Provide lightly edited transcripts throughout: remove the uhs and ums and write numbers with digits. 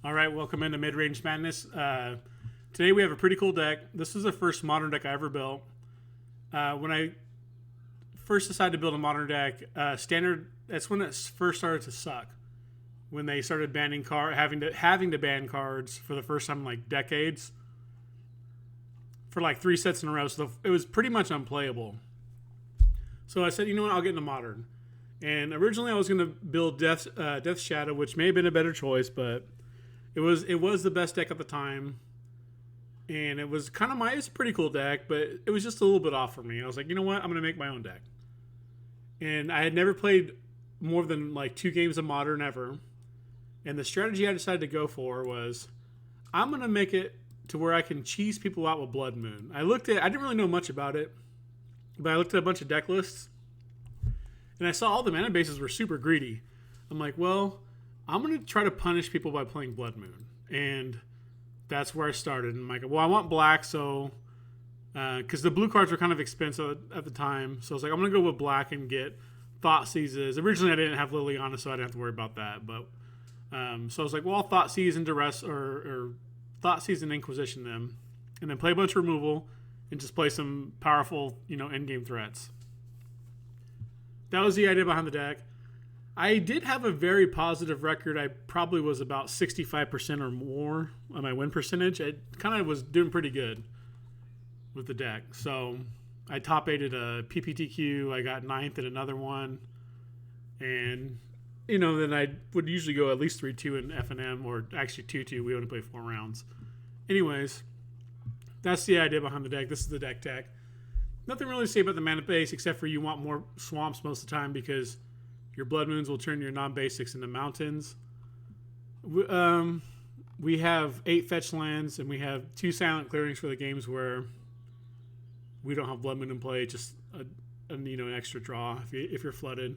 All right, welcome into Mid-Range Madness. Today we have a pretty cool deck. This is the first modern deck I ever built. When I first decided to build a modern deck, standard, that's when it first started to suck. When they started banning having to ban cards for the first time in like decades for like 3 sets in a row. So it was pretty much unplayable. So I said, you know what, I'll get into modern. And originally I was going to build Death Shadow, which may have been a better choice, but it was the best deck at the time. And it was kind of it's a pretty cool deck, but it was just a little bit off for me. I was like, you know what, I'm going to make my own deck. And I had never played more than like 2 games of modern ever. And the strategy I decided to go for was, I'm going to make it to where I can cheese people out with Bloodmoon. I didn't really know much about it, but I looked at a bunch of deck lists, and I saw all the mana bases were super greedy. I'm like, well, I'm going to try to punish people by playing Bloodmoon. And that's where I started. And I'm like, well, I want black, so because the blue cards were kind of expensive at the time. So I was like, I'm going to go with black and get Thought Seizes. Originally, I didn't have Liliana, so I didn't have to worry about that. But so I was like, well, I'll Thought Seize and Duress or Thought Seize and Inquisition them, and then play a bunch of removal and just play some powerful, end-game threats. That was the idea behind the deck. I did have a very positive record. I probably was about 65% or more on my win percentage. I kind of was doing pretty good with the deck. So I top 8'd a PPTQ. I got 9th at another one. And, then I would usually go at least 3-2 in FNM, or actually 2-2. We only play 4 rounds. Anyways, that's the idea behind the deck. This is the deck tech. Nothing really to say about the mana base, except for you want more swamps most of the time because your Blood Moons will turn your non-basics into mountains. We have 8 fetch lands, and we have 2 silent clearings for the games where we don't have Blood Moon in play, just an extra draw if you're flooded.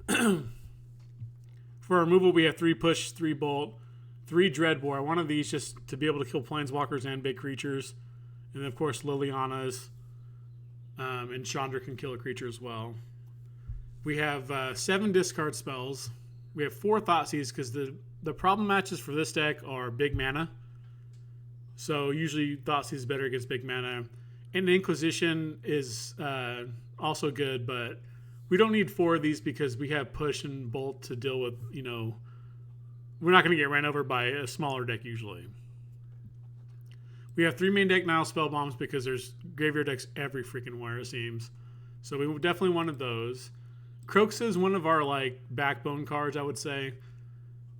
For removal, we have 3 push, 3 bolt, 3 Dreadbore. One of these just to be able to kill planeswalkers and big creatures. And then, of course, Liliana's. And Chandra can kill a creature as well. We have 7 discard spells. We have 4 Thoughtseize because the problem matches for this deck are big mana. So usually Thoughtseize is better against big mana. And Inquisition is also good, but we don't need 4 of these because we have push and bolt to deal with, we're not going to get ran over by a smaller deck usually. We have 3 main deck Nile spell bombs because there's graveyard decks every freaking where it seems. So we definitely wanted those. Croaks is one of our backbone cards, I would say.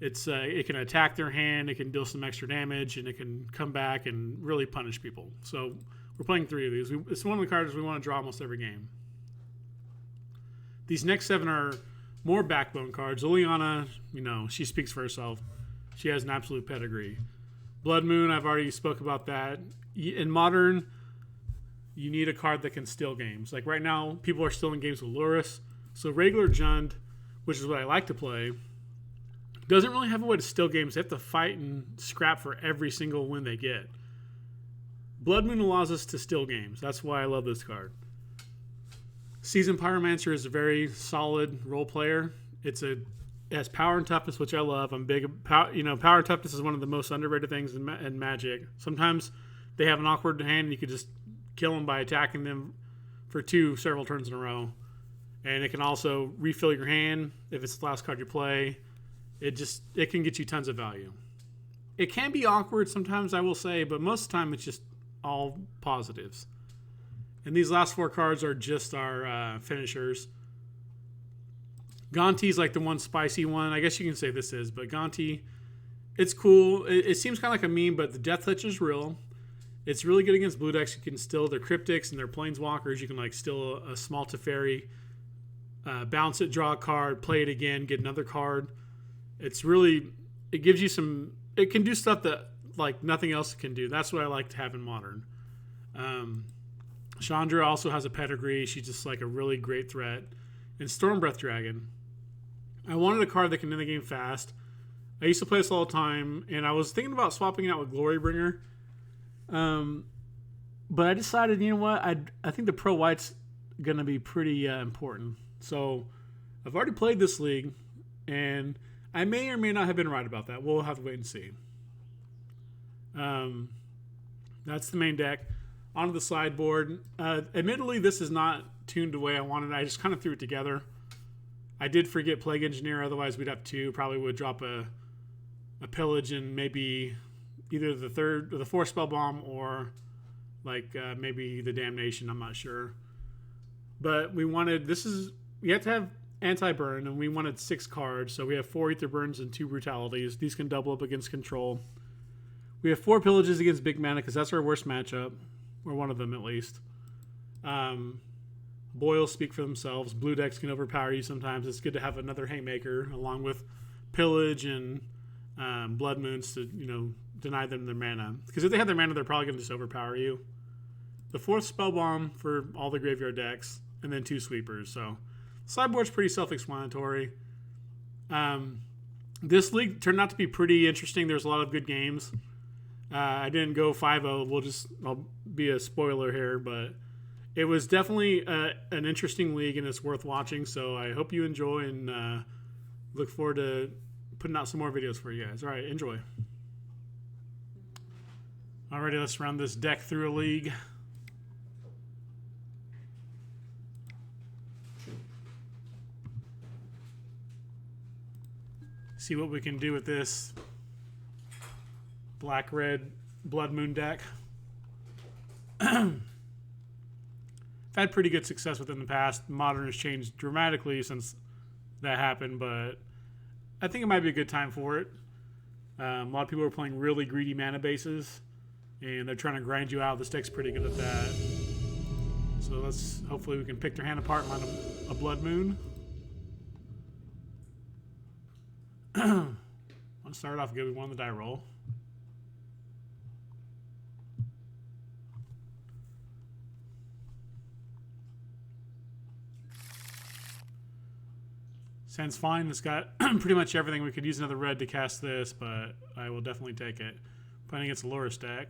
It can attack their hand, it can deal some extra damage, and it can come back and really punish people. So we're playing 3 of these. It's one of the cards we want to draw almost every game. These next 7 are more backbone cards. Liliana, she speaks for herself. She has an absolute pedigree. Bloodmoon, I've already spoke about that. In Modern, you need a card that can steal games. Like right now, people are stealing games with Lurrus. So regular Jund, which is what I like to play, doesn't really have a way to steal games. They have to fight and scrap for every single win they get. Bloodmoon allows us to steal games. That's why I love this card. Seasoned Pyromancer is a very solid role player. It has power and toughness, which I love. I'm big. Power and toughness is one of the most underrated things in Magic. Sometimes they have an awkward hand, and you could just kill them by attacking them for 2 several turns in a row. And it can also refill your hand if it's the last card you play. It can get you tons of value. It can be awkward sometimes, I will say, but most of the time it's just all positives. And these last 4 cards are just our finishers. Gonti's like the one spicy one. I guess you can say this is, but Gonti, it's cool. It seems kind of like a meme, but the Death Touch is real. It's really good against blue decks. You can steal their Cryptics and their Planeswalkers. You can steal a small Teferi, bounce it, draw a card, play it again, get another card. It gives you some, it can do stuff that nothing else can do. That's what I like to have in Modern. Chandra also has a pedigree. She's just a really great threat. And Stormbreath Dragon. I wanted a card that can end the game fast. I used to play this all the time, and I was thinking about swapping it out with Glorybringer. But I decided, you know what? I think the Pro White's going to be pretty important. So I've already played this league, and I may or may not have been right about that. We'll have to wait and see. That's the main deck. Onto the sideboard. Admittedly, this is not tuned the way I wanted. I just kind of threw it together. I did forget Plague Engineer, otherwise we'd have two. Probably would drop a Pillage and maybe either the third or the fourth Spell Bomb or like maybe the Damnation. I'm not sure. But we wanted, you have to have anti-burn, and we wanted 6 cards. So we have 4 Ether Burns and 2 Brutalities. These can double up against control. We have 4 Pillages against big mana because that's our worst matchup, or one of them at least. Boils speak for themselves. Blue decks can overpower you sometimes. It's good to have another Haymaker along with Pillage and Blood Moons to, deny them their mana. Because if they have their mana, they're probably going to just overpower you. The 4th Spell Bomb for all the graveyard decks, and then 2 Sweepers. So sideboard's pretty self-explanatory. This league turned out to be pretty interesting. There's a lot of good games. I didn't go 5-0. I'll be a spoiler here, but it was definitely an interesting league, and it's worth watching. So I hope you enjoy, and look forward to putting out some more videos for you guys. All right, enjoy. Alrighty, let's run this deck through a league. See what we can do with this black-red Bloodmoon deck. I've had pretty good success with it in the past. Modern has changed dramatically since that happened, but I think it might be a good time for it. A lot of people are playing really greedy mana bases, and they're trying to grind you out. This deck's pretty good at that. So hopefully we can pick their hand apart and land a Bloodmoon. Let's start off good. We won the die roll. Sounds fine. It's got pretty much everything. We could use another red to cast this, but I will definitely take it. Playing against a Loris deck.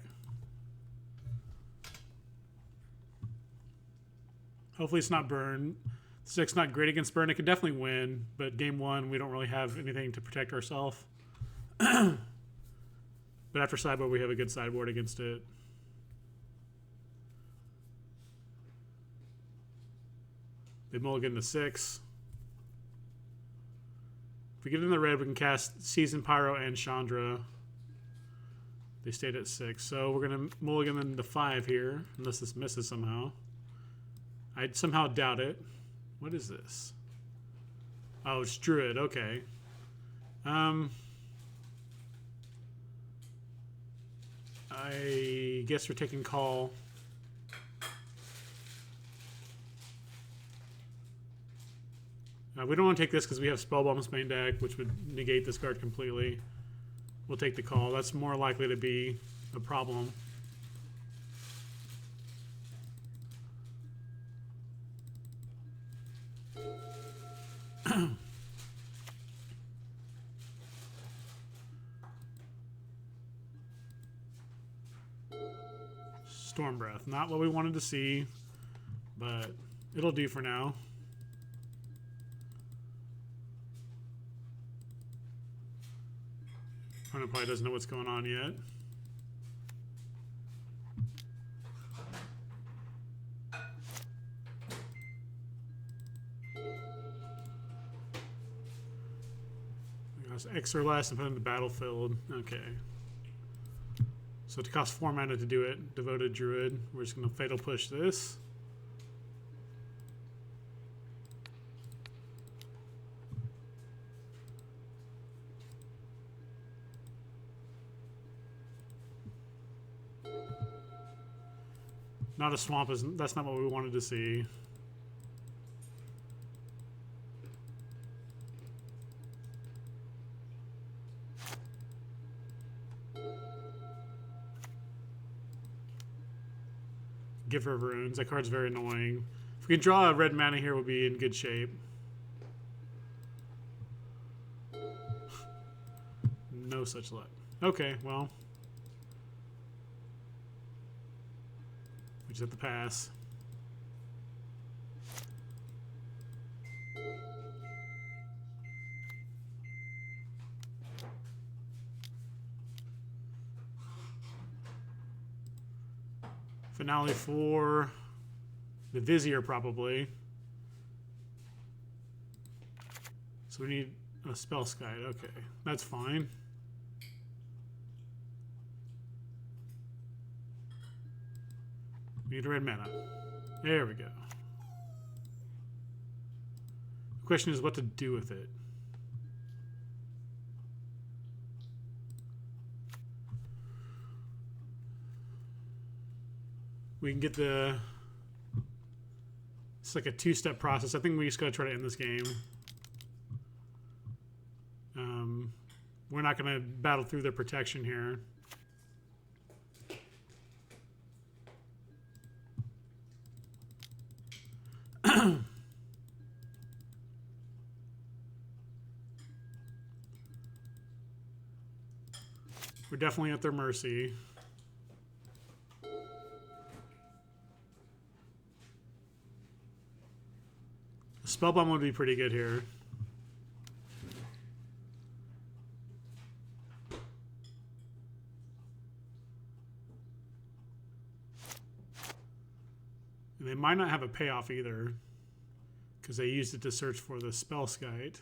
Hopefully it's not burn. This deck's not great against burn. It could definitely win, but game 1 we don't really have anything to protect ourselves. But after sideboard we have a good sideboard against it. They mulligan to 6. If we get in the red, we can cast Season Pyro and Chandra. They stayed at 6, so we're going to mulligan them to 5 here, unless this misses somehow. I somehow doubt it. What is this? Oh, it's Druid. Okay. I guess we're taking call. We don't want to take this because we have Spellbomb's main deck, which would negate this card completely. We'll take the call. That's more likely to be a problem. Storm Breath. Not what we wanted to see, but it'll do for now. Opponent probably doesn't know what's going on yet. X or less and put it in the battlefield. Okay. So it costs 4 mana to do it. Devoted Druid. We're just going to Fatal Push this. Not a swamp. That's not what we wanted to see. Give her runes. That card's very annoying. If we can draw a red mana here, we'll be in good shape. No such luck. Okay, well. We just have to pass. Finale for the Vizier, probably. So we need a Spell Guide. Okay, that's fine. We need a red mana. There we go. The question is what to do with it. We can get the... It's like a two-step process. I think we just got to try to end this game. We're not going to battle through their protection here. We're definitely at their mercy. Spellbomb would be pretty good here. And they might not have a payoff either, because they used it to search for the spell skite.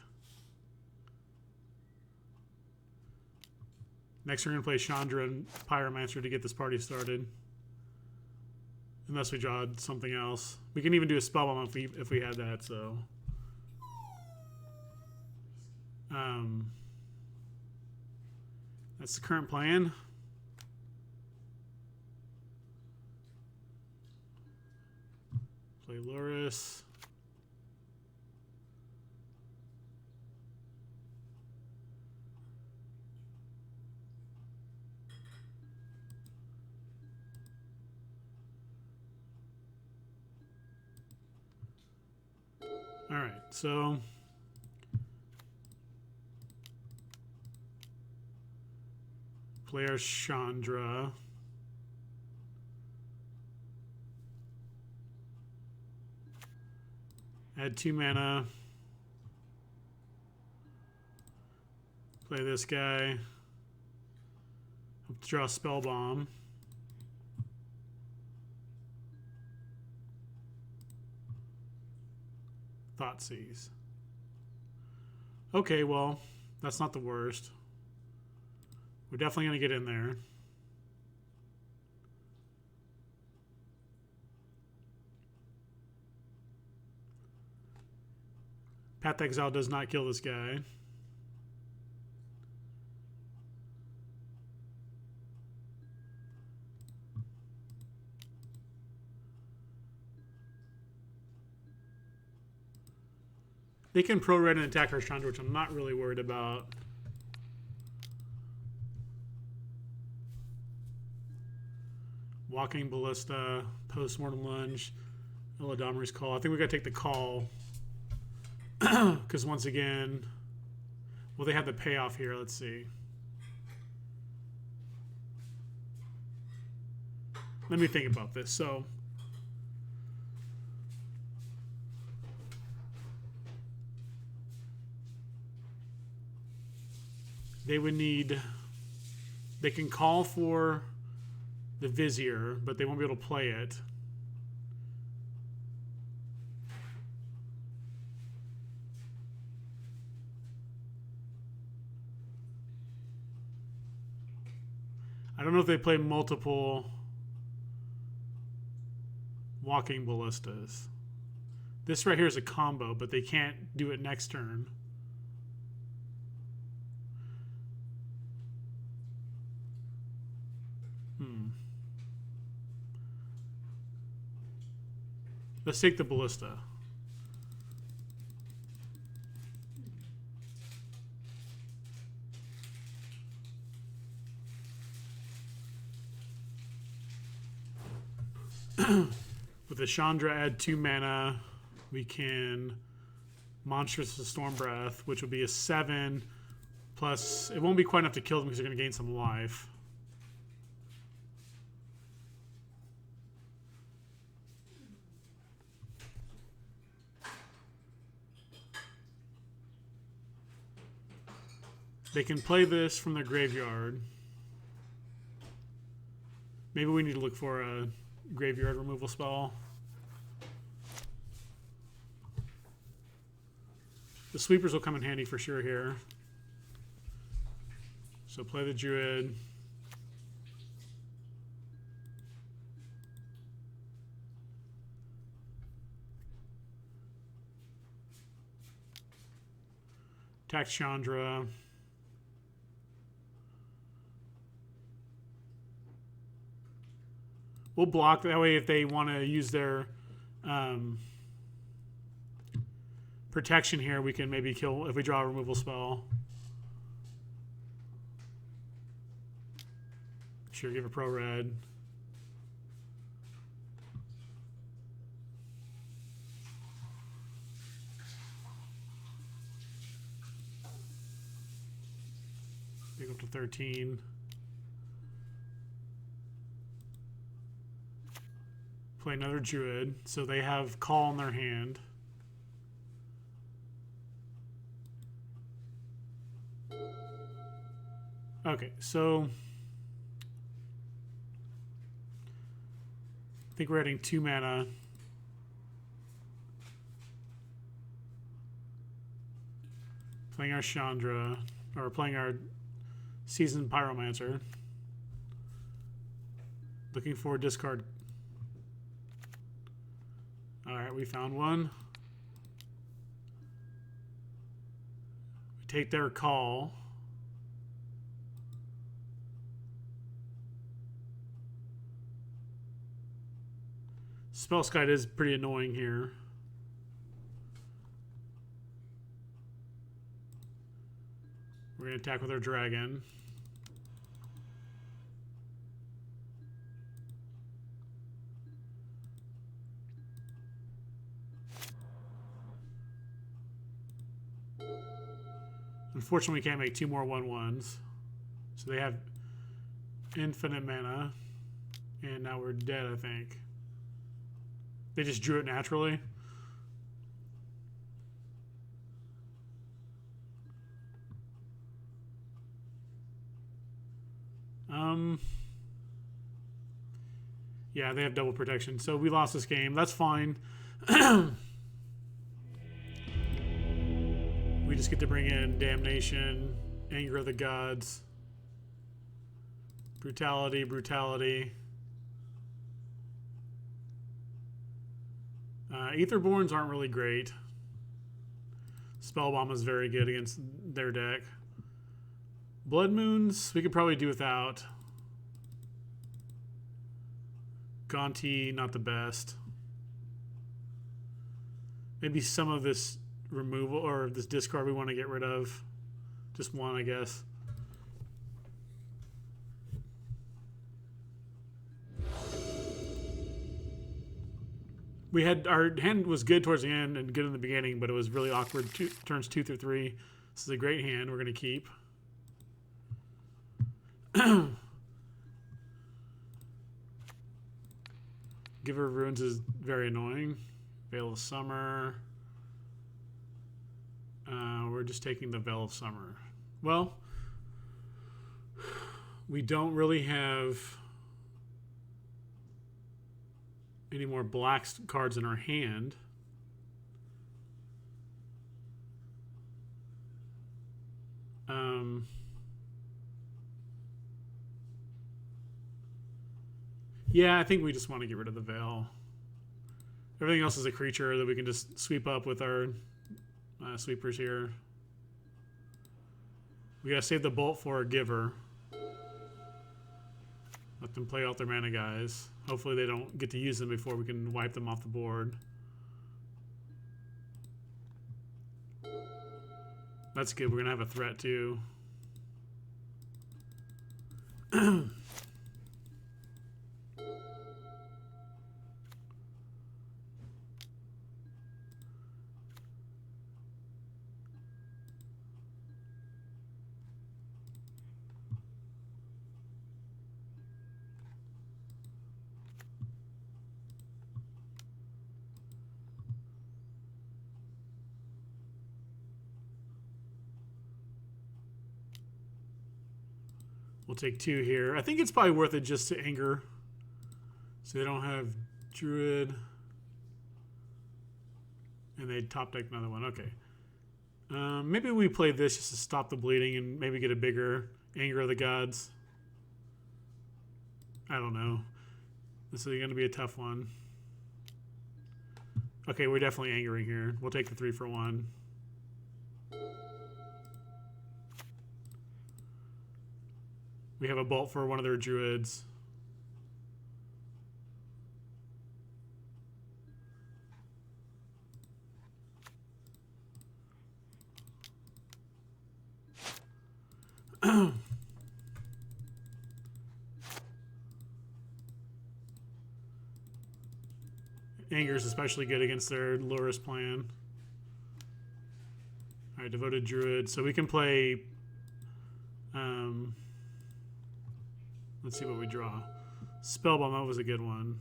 Next, we're going to play Chandra and Pyromancer to get this party started. Unless we draw something else. We can even do a Spellbomb if we had that, so... that's the current plan. Play Loris. All right, so play our Chandra. Add 2 mana. Play this guy. Hope to draw a Spellbomb. Thoughtseize. Okay, well, that's not the worst. We're definitely going to get in there. Path to Exile does not kill this guy. They can pro-red and attack our Chandra, which I'm not really worried about. Walking Ballista, Postmortem Lunge, Illidomri's Call. I think we got to take the call. Because once again, well, they have the payoff here. Let's see. Let me think about this. So, they would need... They can call for the Vizier, but they won't be able to play it. I don't know if they play multiple Walking Ballistas. This right here is a combo, but they can't do it next turn. Let's take the Ballista. With the Chandra, add 2 mana. We can Monstrous the Storm Breath, which will be a 7. Plus, it won't be quite enough to kill them because they're going to gain some life. They can play this from their graveyard. Maybe we need to look for a graveyard removal spell. The sweepers will come in handy for sure here. So play the Druid. Attack Chandra. We'll block that way if they want to use their protection here. We can maybe kill if we draw a removal spell. Sure, give a pro red. Big up to 13. Play another Druid, so they have Call in their hand. Okay, so I think we're adding 2 mana. Playing our Chandra, or playing our Seasoned Pyromancer. Looking for a discard. Alright, we found one. We take their Call. Spellskite is pretty annoying here. We're going to attack with our dragon. Unfortunately, we can't make 2 more 1/1s. So they have infinite mana. And now we're dead, I think. They just drew it naturally. Yeah, they have double protection. So we lost this game. That's fine. We just get to bring in Damnation, Anger of the Gods, Brutality, Brutality. Aetherborns aren't really great. Spellbomb is very good against their deck. Bloodmoons, we could probably do without. Gonti, not the best. Maybe some of this removal or this discard we want to get rid of. Just one, I guess. We had our hand was good towards the end and good in the beginning, but it was really awkward. Turns 2 through 3. This is a great hand. We're going to keep. Giver of Runes is very annoying. Veil of Summer. We're just taking the Veil of Summer. Well, we don't really have any more black cards in our hand. Yeah, I think we just want to get rid of the Veil. Everything else is a creature that we can just sweep up with our sweepers here. We gotta save the Bolt for a Giver. Let them play out their mana, guys. Hopefully they don't get to use them before we can wipe them off the board. That's good. We're gonna have a threat too. We'll take 2 here. I think it's probably worth it just to anger So they don't have Druid. And they top deck another one. Okay. Maybe we play this just to stop the bleeding and maybe get a bigger Anger of the Gods. I don't know. This is going to be a tough one. Okay, we're definitely angering here. We'll take the 3 for 1. We have a bolt for one of their druids. Anger is especially good against their Loris plan. Alright, Devoted Druid. So we can play... let's see what we draw. Spellbomb, that was a good one.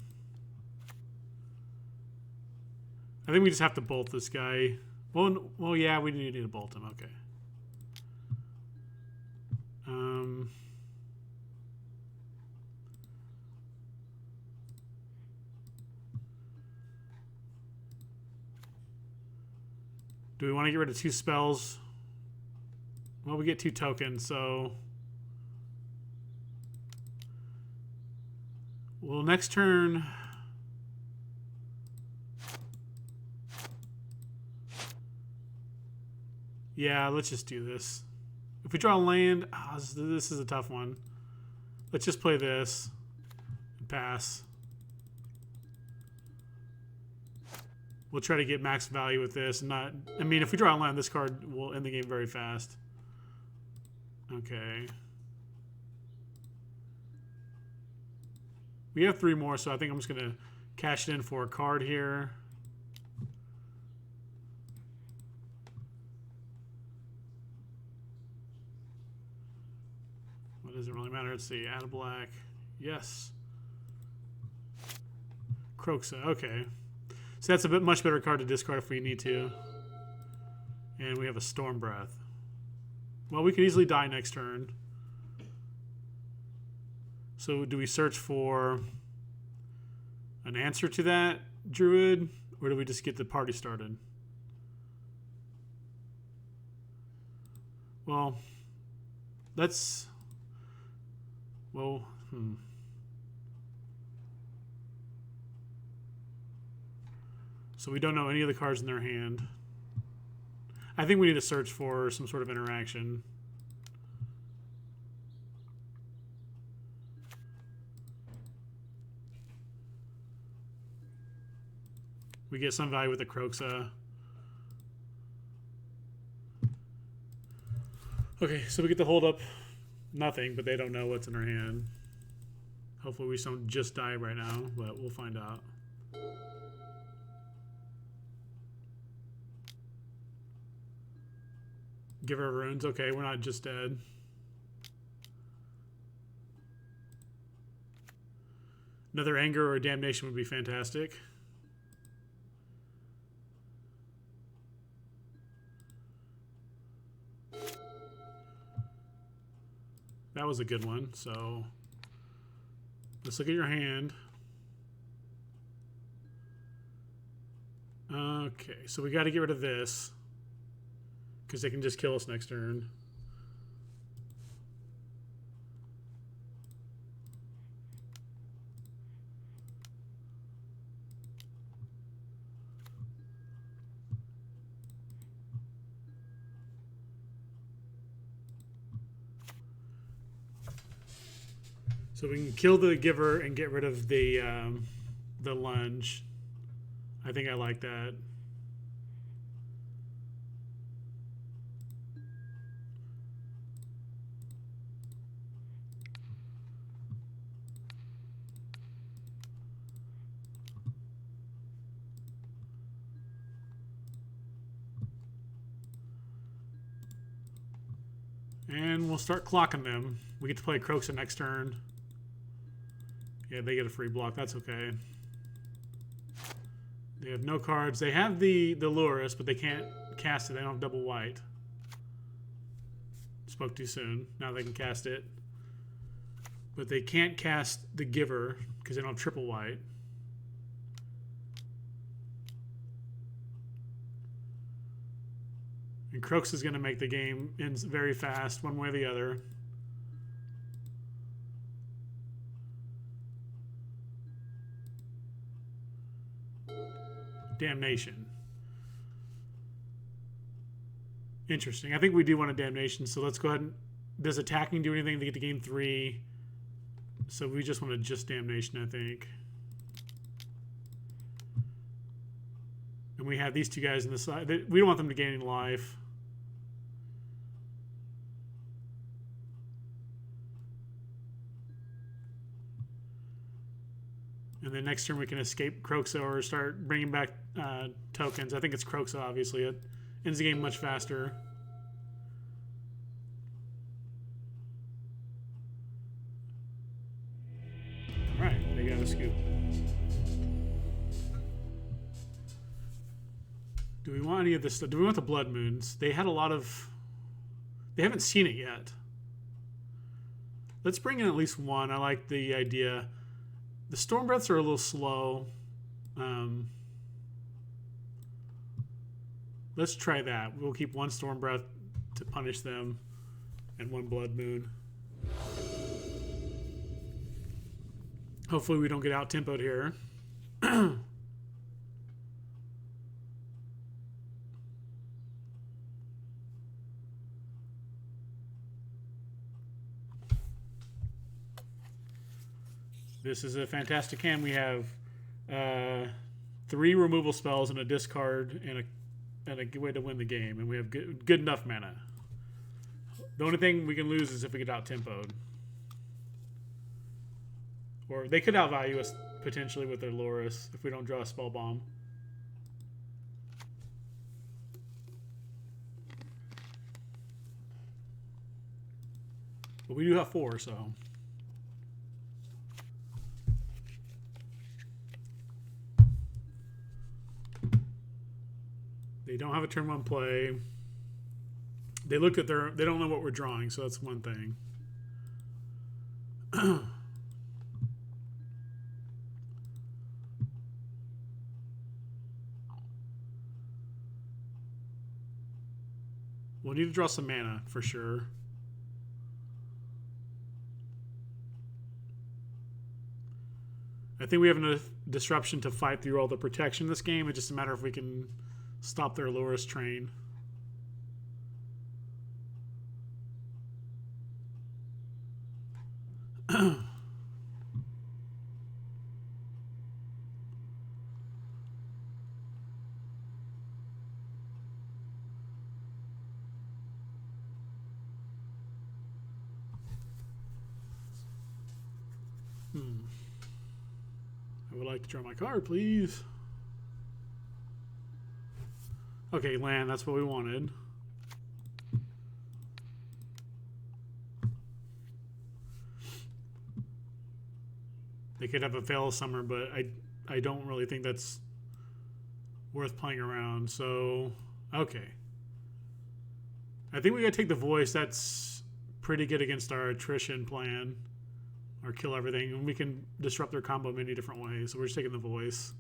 I think we just have to bolt this guy. Well, yeah, we need to bolt him. Okay. Do we want to get rid of 2 spells? Well, we get 2 tokens, so... Well, next turn... Yeah, let's just do this. If we draw a land... Oh, this is a tough one. Let's just play this. And pass. We'll try to get max value with this. And not, I mean, if we draw a land, this card will end the game very fast. Okay. We have 3 more, so I think I'm just going to cash it in for a card here. What does it really matter? Let's see. Add a black. Yes. Croxa. Okay. So that's a much better card to discard if we need to. And we have a Storm Breath. Well, we could easily die next turn. So do we search for an answer to that Druid? Or do we just get the party started? Well, let's... Well, So we don't know any of the cards in their hand. I think we need to search for some sort of interaction. We get some value with the Croxa. Okay, so we get to hold up nothing, but they don't know what's in our hand. Hopefully we don't just die right now, but we'll find out. Giver of Runes. Okay, we're not just dead. Another Anger or a Damnation would be fantastic. That was a good one. So let's look at your hand. Okay, so we got to get rid of this. Because they can just kill us next turn. So we can kill the Giver and get rid of the lunge. I think I like that. And we'll start clocking them. We get to play Croxa next turn. Yeah, they get a free block. That's okay. They have no cards. They have the Loris, but they can't cast it. They don't have double white. Spoke too soon. Now they can cast it. But they can't cast the Giver because because they don't have triple white. And Crooks is going to make the game end very fast, one way or the other. Damnation. Interesting. I think we do want a damnation, so let's go ahead and... Does attacking do anything to get to game 3? So we just want to just damnation, I think. And we have these two guys on the side. We don't want them to gain any life. And then next turn we can escape Croxa or start bringing back tokens. I think it's Croxa, obviously. It ends the game much faster. All right, they got a scoop. Do we want any of this stuff? Do we want the Bloodmoons? They had a lot of... They haven't seen it yet. Let's bring in at least one. I like the idea. The Storm Breaths are a little slow. Let's try that. We'll keep one Storm Breath to punish them and one Blood Moon. Hopefully we don't get out-tempoed here. This is a fantastic hand. We have 3 removal spells and a discard and a way to win the game, and we have good enough mana. The only thing we can lose is if we get out-tempoed. Or they could outvalue us potentially with their Loris if we don't draw a spell bomb. But we do have 4, so... They don't have a turn 1 play. They look at their... They don't know what we're drawing, so that's one thing. We'll need to draw some mana, for sure. I think we have enough disruption to fight through all the protection in this game. It's just a matter if we can... stop their Loris train. I would like to draw my card, please. Okay, land, that's what we wanted. They could have a fail summer, but I don't really think that's worth playing around. So, okay. I think we gotta take the voice. That's pretty good against our attrition plan. Or kill everything. And we can disrupt their combo many different ways. So we're just taking the voice.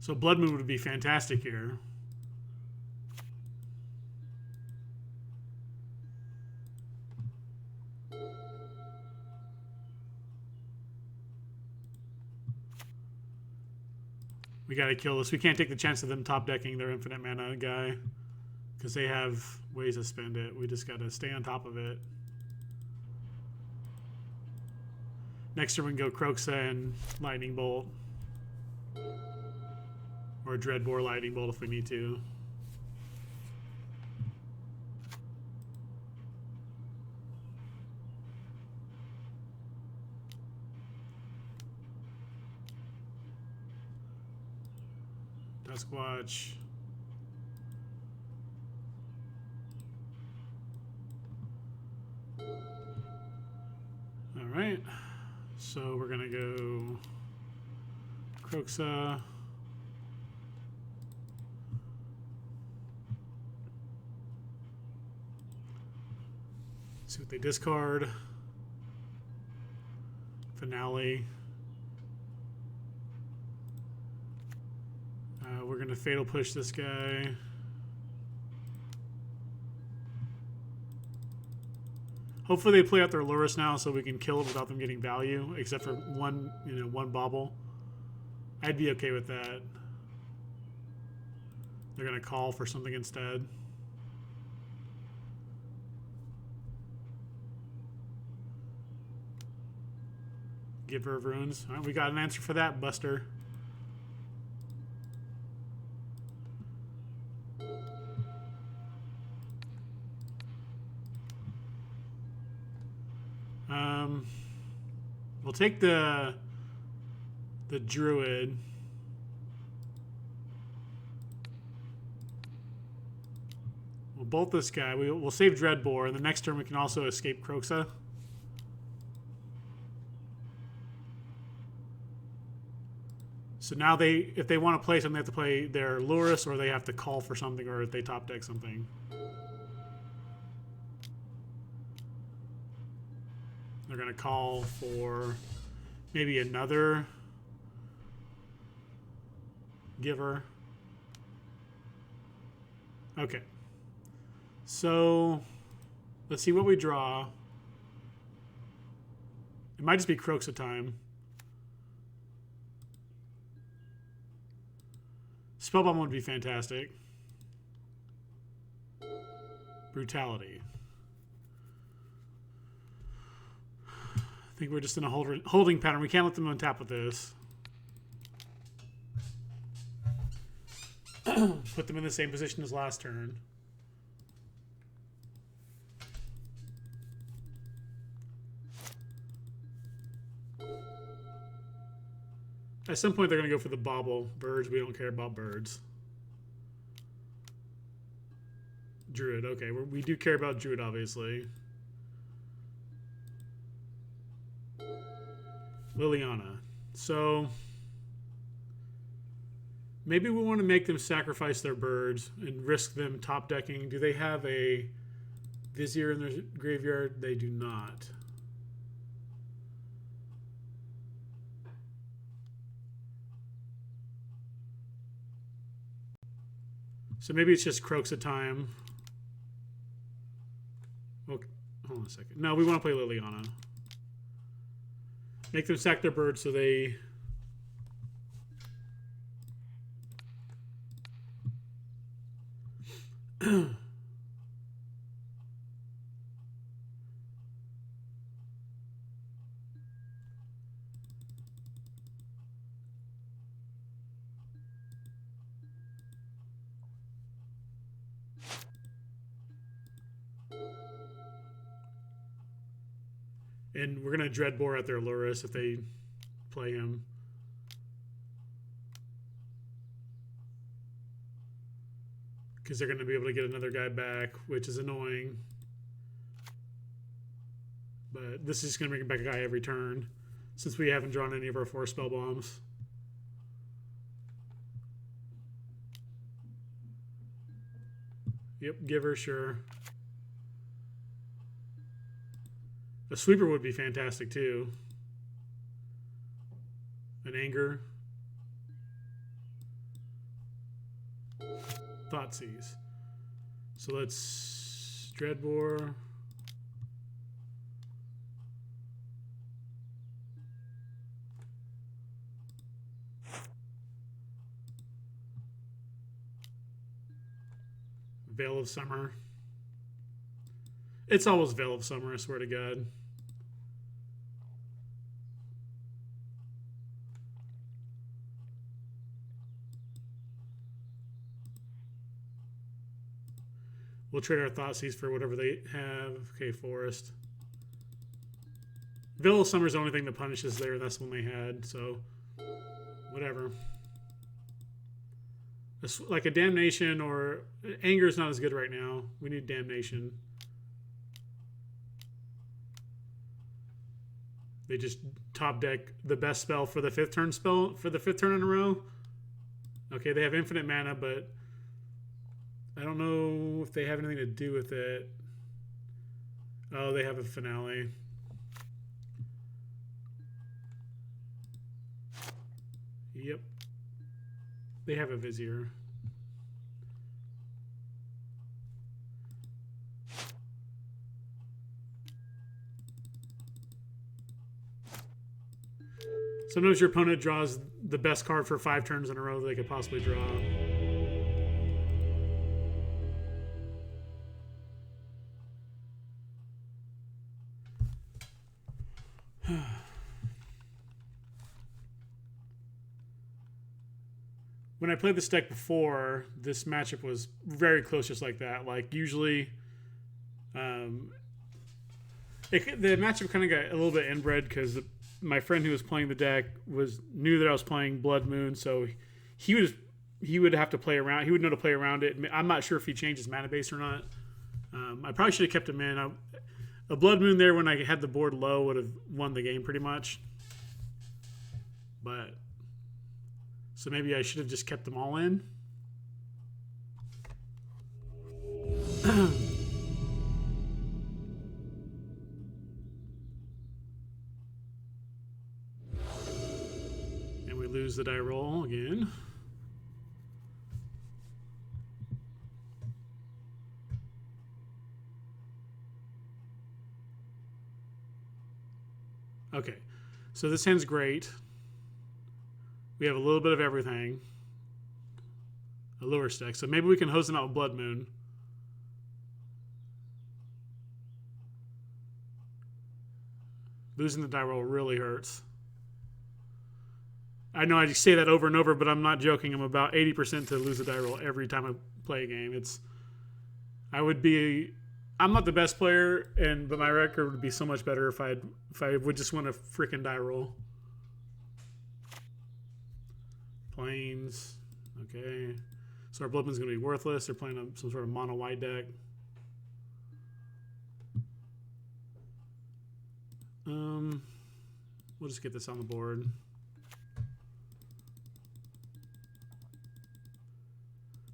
So Bloodmoon would be fantastic here. We gotta kill this. We can't take the chance of them top decking their infinite mana guy because they have ways to spend it. We just gotta stay on top of it. Next turn we can go Croxa and Lightning Bolt. Or Dreadbore Lightning Bolt if we need to. Squatch. All right. So we're going to go Croxa. See what they discard. Finale. We're going to Fatal Push this guy. Hopefully they play out their Lurrus now so we can kill it without them getting value, except for one bobble. I'd be okay with that. They're going to call for something instead. Giver of Runes. All right, we got an answer for that, Buster. We'll take the Druid. We'll bolt this guy. We'll save Dreadbore, and the next turn we can also escape Croxa. So now if they want to play something, they have to play their Lurrus, or they have to call for something, or if they top deck something. They're going to call for maybe another Giver. Okay. So let's see what we draw. It might just be Croxa time. Spellbomb would be fantastic. Brutality. I think we're just in a holding pattern. We can't let them untap with this. Put them in the same position as last turn. At some point, they're going to go for the bobble. Birds, we don't care about birds. Druid, okay. We do care about Druid, obviously. Liliana. So maybe we want to make them sacrifice their birds and risk them top decking. Do they have a Vizier in their graveyard? They do not. So maybe it's just Croxa time. Okay, hold on a second. No, we want to play Liliana. Make them sack their birds so they... And we're going to Dreadbore at their Lurrus if they play him. Because they're going to be able to get another guy back, which is annoying. But this is going to bring back a guy every turn, since we haven't drawn any of our 4 spell bombs. Yep, Giver, sure. A Sweeper would be fantastic too. An Anger. Thoughtseize. So let's Dreadbore. Veil of Summer. It's always Veil of Summer, I swear to God. We'll trade our Thoughtseize for whatever they have. Okay, Forest. Veil of Summer is the only thing that punishes there. That's the one they had, so whatever. Like a Damnation or... Anger is not as good right now. We need Damnation. They just top deck the best spell for the 5th turn in a row. Okay, they have infinite mana, but I don't know if they have anything to do with it. Oh, they have a finale. Yep. They have a Vizier. Sometimes your opponent draws the best card for 5 turns in a row that they could possibly draw. When I played this deck before, this matchup was very close, just like that. Like, usually, the matchup kind of got a little bit inbred because my friend who was playing the deck knew that I was playing Bloodmoon, so he would have to play around. He would know to play around it. I'm not sure if he changed his mana base or not. I probably should have kept him in. A Bloodmoon there when I had the board low would have won the game pretty much. But so maybe I should have just kept them all in. And we lose the die roll again. Okay, so this hand's great. We have a little bit of everything. A lower stack. So maybe we can hose them out with Bloodmoon. Losing the die roll really hurts. I know I say that over and over, but I'm not joking. I'm about 80% to lose a die roll every time I play a game. I'm not the best player, but my record would be so much better if I would just win a freaking die roll. Plains. Okay. So our Bloodmoon's going to be worthless. They're playing some sort of mono white deck. We'll just get this on the board.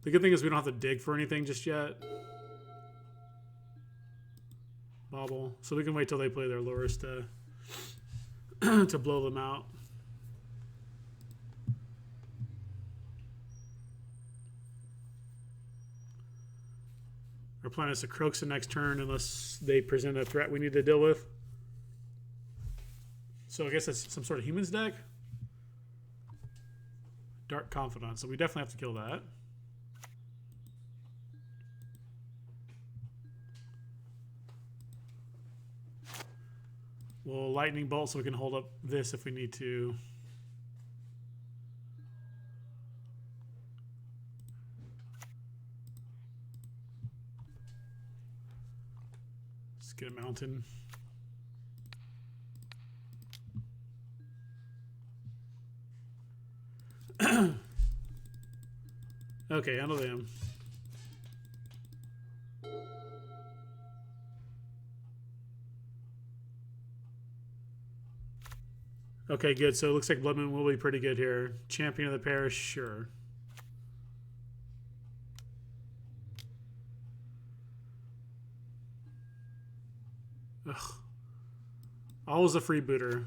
The good thing is we don't have to dig for anything just yet. Bobble. So we can wait till they play their lures to to blow them out. Our plan is to Croaks the next turn unless they present a threat we need to deal with. So I guess that's some sort of humans deck. Dark Confidant. So we definitely have to kill that. We'll Lightning Bolt so we can hold up this if we need to. Let's get a mountain. Okay, handle them. Okay, good. So it looks like Bloodmoon will be pretty good here. Champion of the Parish, sure. Ugh. Always a freebooter.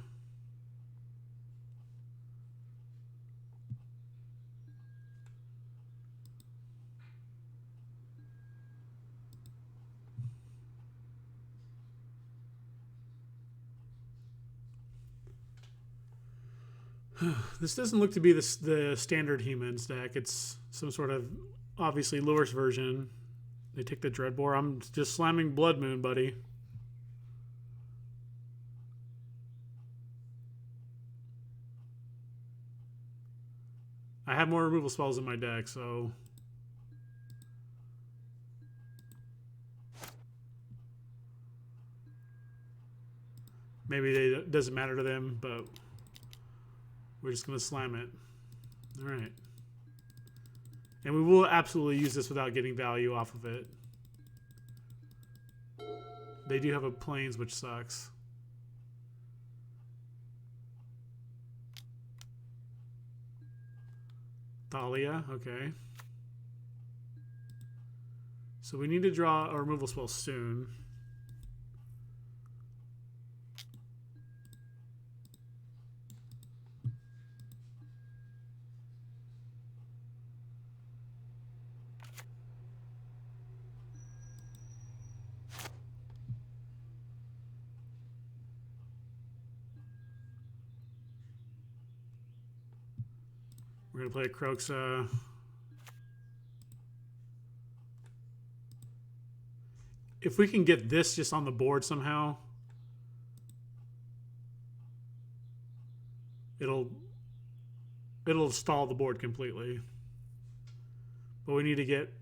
This doesn't look to be the standard humans deck. It's some sort of obviously lowest version. They take the Dreadbore. I'm just slamming Bloodmoon, buddy. I have more removal spells in my deck, so maybe it doesn't matter to them, but we're just going to slam it. All right. And we will absolutely use this without getting value off of it. They do have a Plains, which sucks. Thalia, okay. So we need to draw a removal spell soon. We're going to play a Croxa. If we can get this just on the board somehow, it'll stall the board completely. But we need to get,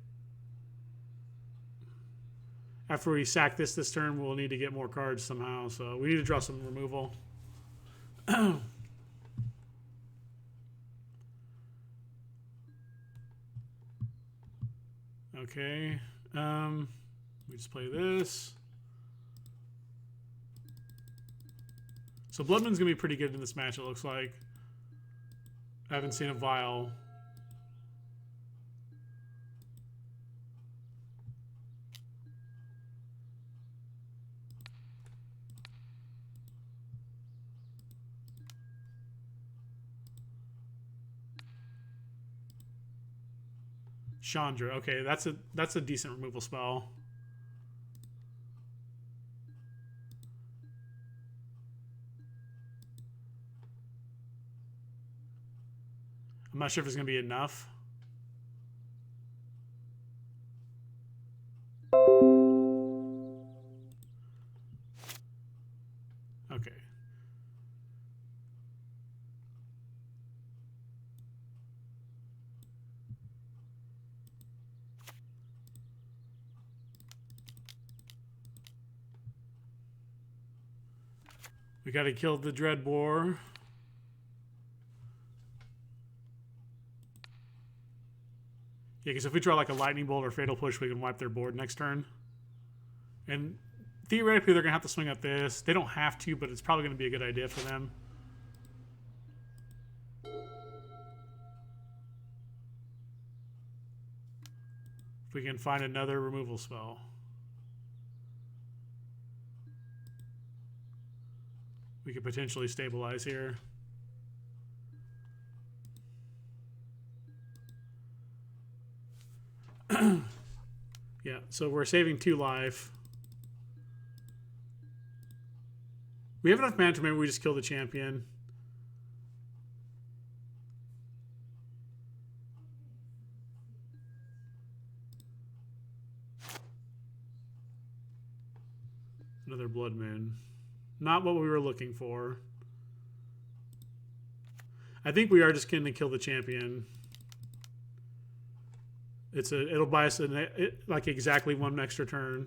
after we sack this turn, we'll need to get more cards somehow. So we need to draw some removal. Okay. We just play this. So Bloodmoon's going to be pretty good in this match, it looks like. I haven't seen a Vial. Chandra. Okay, that's a decent removal spell. I'm not sure if it's going to be enough. Okay. We got to kill the Dread Boar. Yeah, because if we draw like a Lightning Bolt or Fatal Push, we can wipe their board next turn. And theoretically, they're going to have to swing at this. They don't have to, but it's probably going to be a good idea for them. If we can find another removal spell. We could potentially stabilize here. Yeah, so we're saving 2 life. We have enough mana to maybe we just kill the champion. Another Bloodmoon. Not what we were looking for. I think we are just going to kill the champion. It'll buy us like exactly 1 extra turn.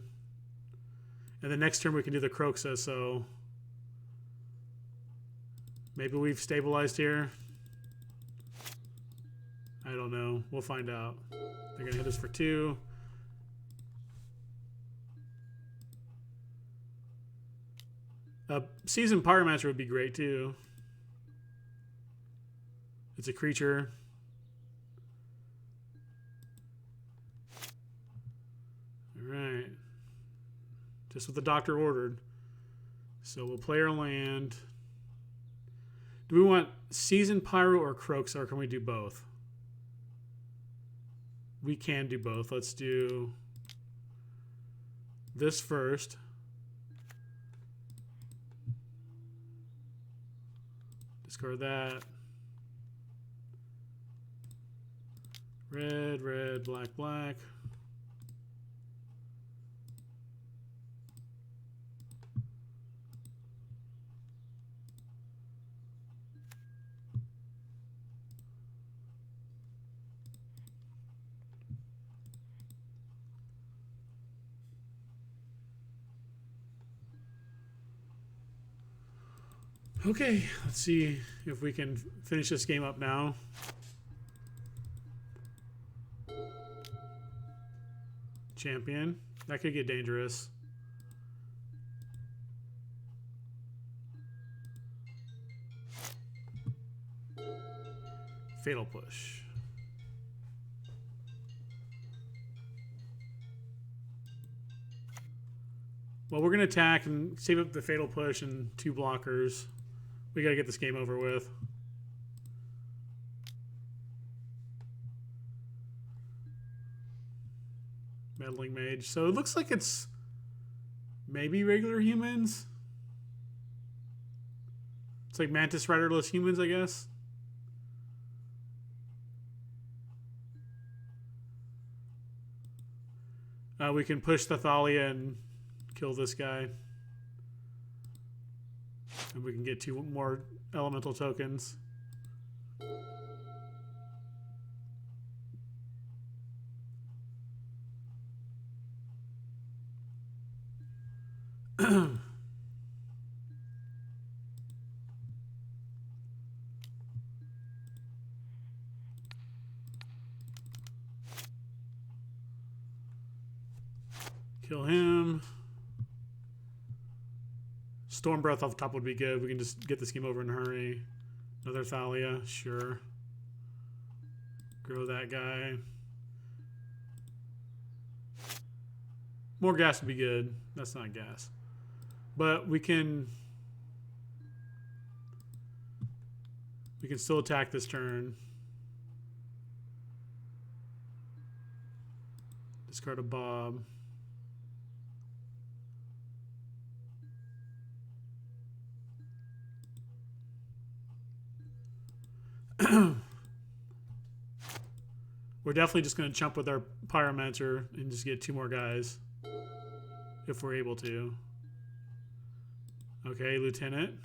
And the next turn we can do the Croxa, so maybe we've stabilized here. I don't know. We'll find out. They're going to hit us for 2. A Seasoned Pyromancer would be great too. It's a creature. Alright. Just what the doctor ordered. So we'll play our land. Do we want Seasoned Pyro or Croaks, or can we do both? We can do both. Let's do this first. Discard that. Red, red, black, black. Okay, let's see if we can finish this game up now. Champion. That could get dangerous. Fatal Push. Well, we're going to attack and save up the Fatal Push and 2 blockers. We got to get this game over with. Meddling Mage. So it looks like it's maybe regular humans. It's like Mantis Riderless humans, I guess. We can push the Thalia and kill this guy. And we can get 2 more elemental tokens. Kill him. Storm Breath off the top would be good. We can just get this game over in a hurry. Another Thalia, sure. Grow that guy. More gas would be good. That's not gas. But we can still attack this turn. Discard a Bob. We're definitely just going to chump with our Pyromancer and just get 2 more guys if we're able to. Okay, Lieutenant.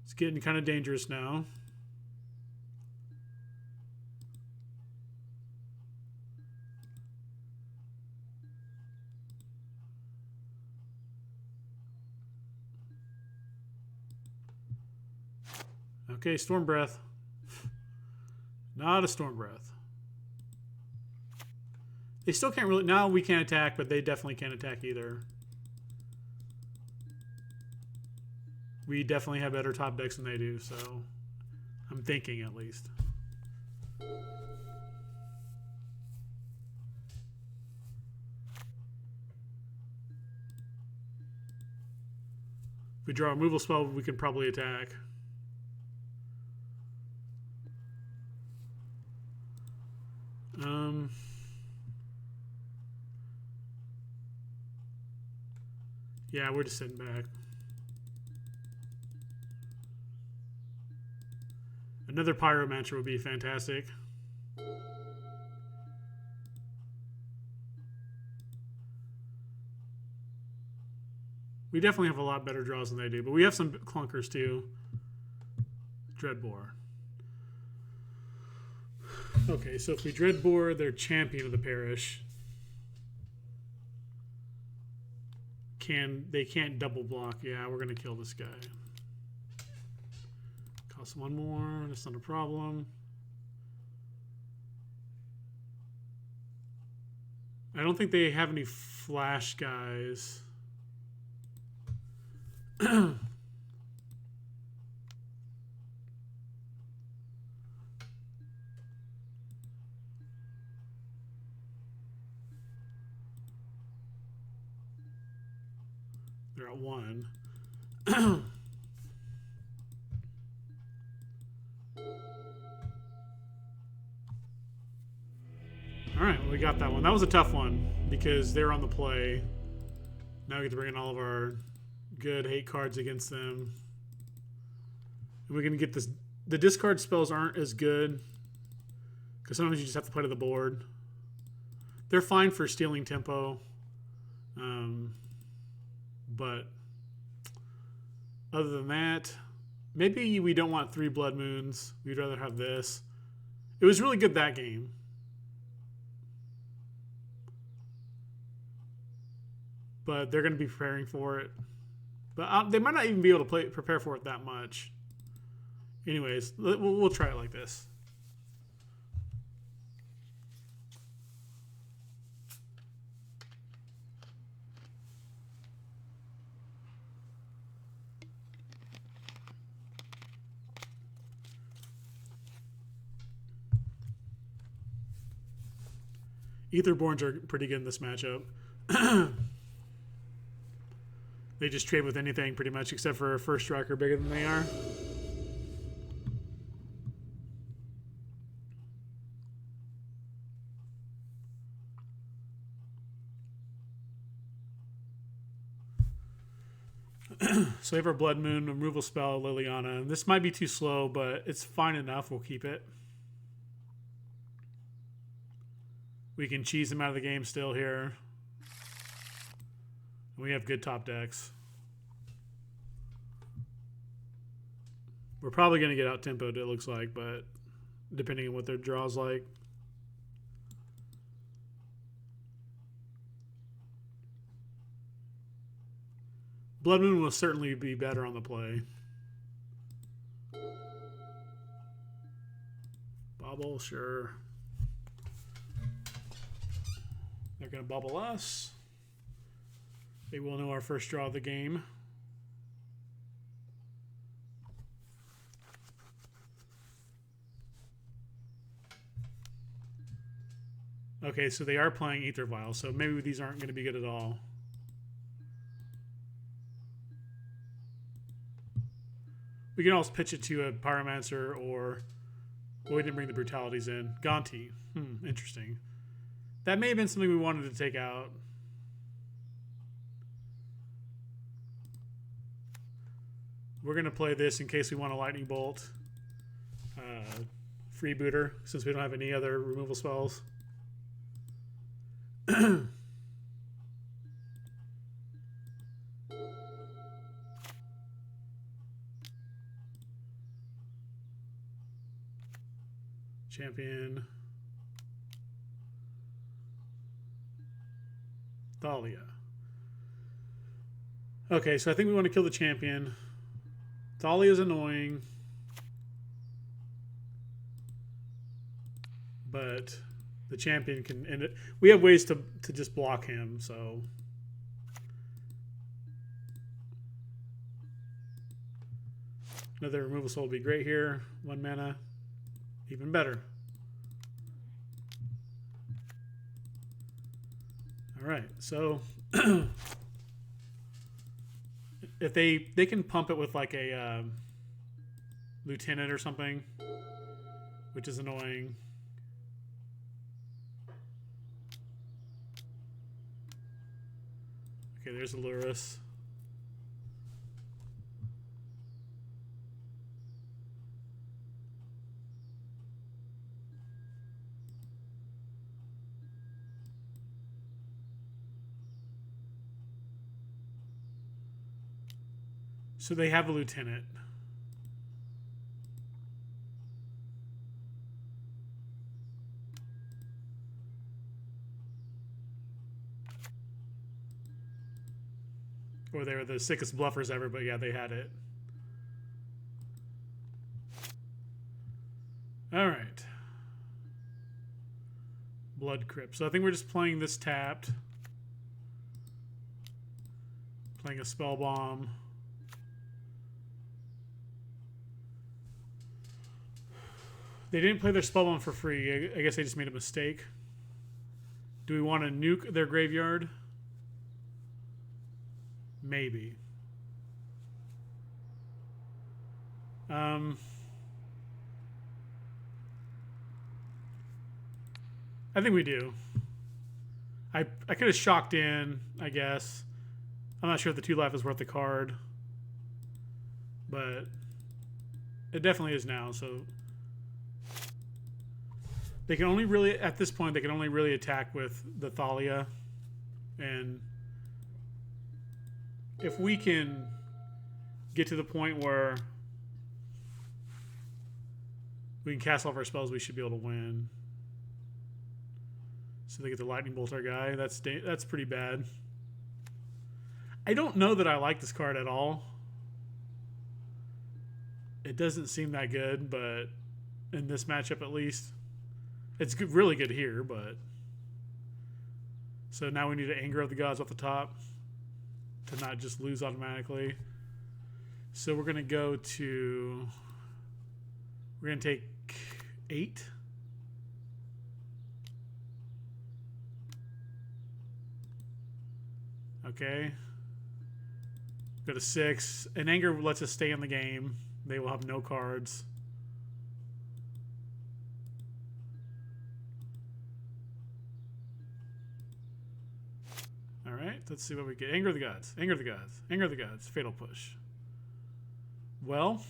It's getting kind of dangerous now. Okay, Storm Breath. Not a Storm Breath. They still can't really... Now we can't attack, but they definitely can't attack either. We definitely have better top decks than they do, so... I'm thinking, at least. If we draw a removal spell, we can probably attack. Yeah, we're just sitting back. Another Pyromancer would be fantastic. We definitely have a lot better draws than they do, but we have some clunkers too. Dreadbore. Okay, so if we Dreadbore, they're Champion of the Parish. They can't double block. Yeah, we're gonna kill this guy. Cost 1 more. That's not a problem. I don't think they have any flash guys. They're at 1. All right, well, we got that one. That was a tough one because they're on the play. Now we get to bring in all of our good hate cards against them. And we're going to get this. The discard spells aren't as good because sometimes you just have to play to the board. They're fine for stealing tempo. But other than that, maybe we don't want 3 Blood Moons. We'd rather have this. It was really good that game. But they're going to be preparing for it. But they might not even be able to prepare for it that much. Anyways, we'll try it like this. Etherborns are pretty good in this matchup. They just trade with anything pretty much, except for a first striker bigger than they are. So we have our Bloodmoon removal spell, Liliana. This might be too slow, but it's fine enough. We'll keep it. We can cheese them out of the game still here. We have good top decks. We're probably going to get out tempoed, it looks like, but depending on what their draw's like. Bloodmoon will certainly be better on the play. Bubble, sure. They're going to bubble us. They will know our first draw of the game. Okay, so they are playing Ether Vial, so maybe these aren't going to be good at all. We can also pitch it to a Pyromancer, or well, we didn't bring the Brutalities in. Gonti. Interesting. That may have been something we wanted to take out. We're going to play this in case we want a Lightning Bolt. Freebooter, since we don't have any other removal spells. Champion. Thalia. Okay, so I think we want to kill the champion. Thalia is annoying. But the champion can end it. We have ways to just block him, so. Another removal soul would be great here. 1 mana. Even better. Alright, so if they can pump it with like a lieutenant or something, which is annoying. Okay, there's Aluris. So they have a lieutenant. Or they were the sickest bluffers ever, but yeah, they had it. All right. Blood Crypt. So I think we're just playing this tapped. Playing a Spell Bomb. They didn't play their Spellbomb for free. I guess they just made a mistake. Do we want to nuke their graveyard? Maybe. I think we do. I could have shocked in, I guess. I'm not sure if the 2 life is worth the card. But it definitely is now, so they can only really, at this point, they can only really attack with the Thalia. And if we can get to the point where we can cast all of our spells, we should be able to win. So they get the Lightning Bolt our guy. That's pretty bad. I don't know that I like this card at all. It doesn't seem that good, but in this matchup at least. It's good, really good here, but... So now we need to Anger of the Gods off the top to not just lose automatically. So we're going to go to... We're going to take 8. Okay. Go to 6. And Anger lets us stay in the game. They will have no cards. Alright, let's see what we get. Anger of the Gods. Anger of the Gods. Anger of the Gods. Fatal Push. Well,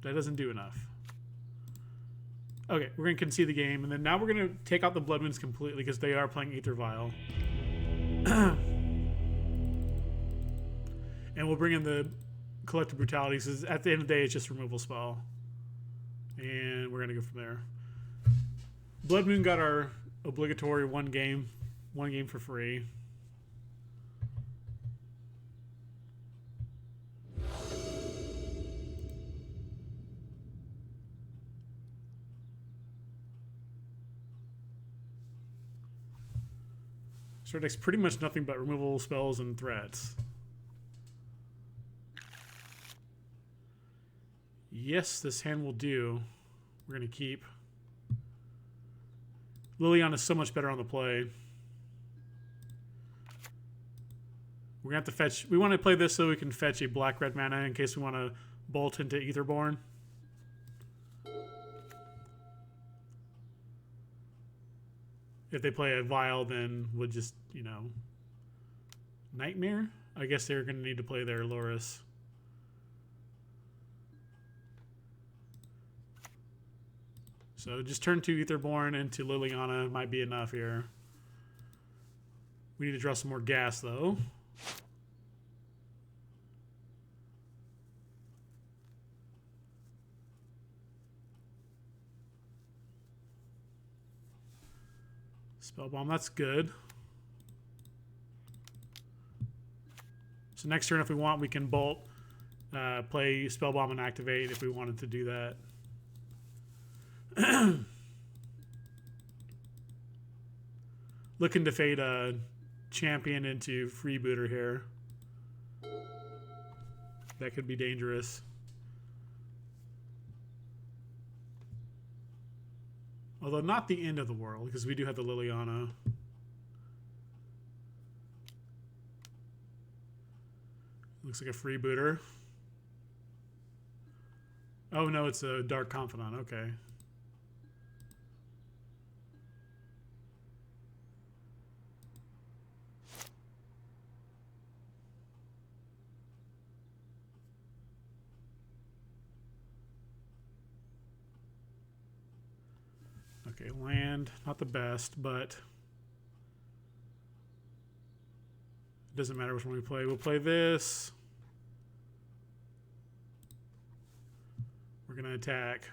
that doesn't do enough. Okay, we're going to concede the game, and then now we're going to take out the Bloodmoons completely because they are playing Aether Vial. And we'll bring in the Collective Brutality, because at the end of the day, it's just a removal spell. And we're going to go from there. Bloodmoon got our obligatory one game for free. So our deck's pretty much nothing but removal spells and threats. Yes, this hand will do. We're going to keep. Liliana's so much better on the play. We're going to have to fetch. We want to play this so we can fetch a black-red mana in case we want to bolt into Aetherborn. If they play a Vial, then we'll just, you know, Nightmare? I guess they're going to need to play their Loris. So just turn 2 Aetherborn into Liliana might be enough here. We need to draw some more gas, though. Spellbomb, that's good. So next turn, if we want, we can bolt, play Spellbomb and activate if we wanted to do that. Looking to fade a champion into Freebooter here. That could be dangerous. Although not the end of the world, because we do have the Liliana. Looks like a Freebooter. Oh no, it's a Dark Confidant. Okay. Okay, land, not the best, but it doesn't matter which one we play. We'll play this. We're going to attack.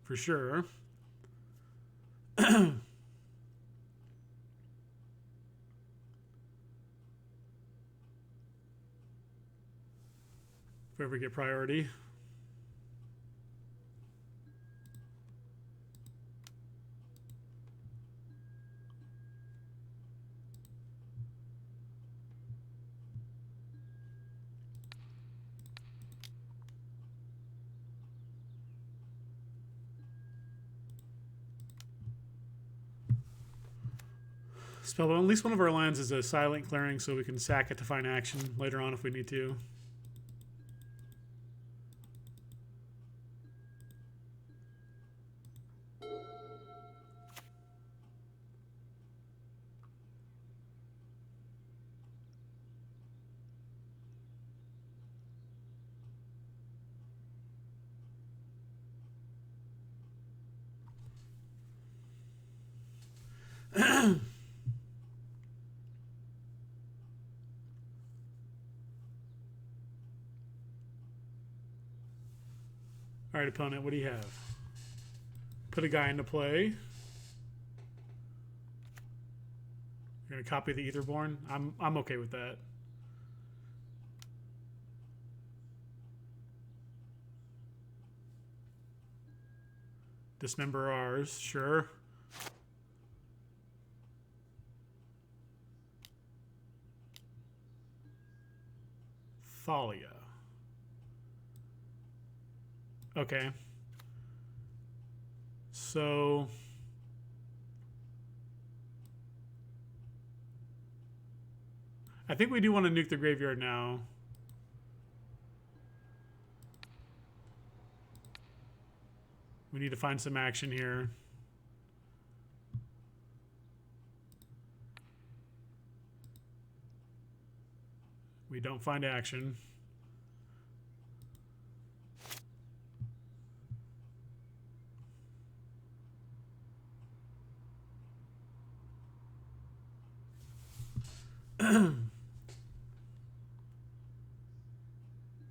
For sure. If we ever get priority. Spellbound. At least one of our lands is a silent clearing, so we can sack it to find action later on if we need to. All right, opponent, what do you have? Put a guy into play. You're gonna copy the Aetherborn. I'm okay with that. Dismember ours, sure. Thalia. Okay. So I think we do want to nuke the graveyard now. We need to find some action here. We don't find action.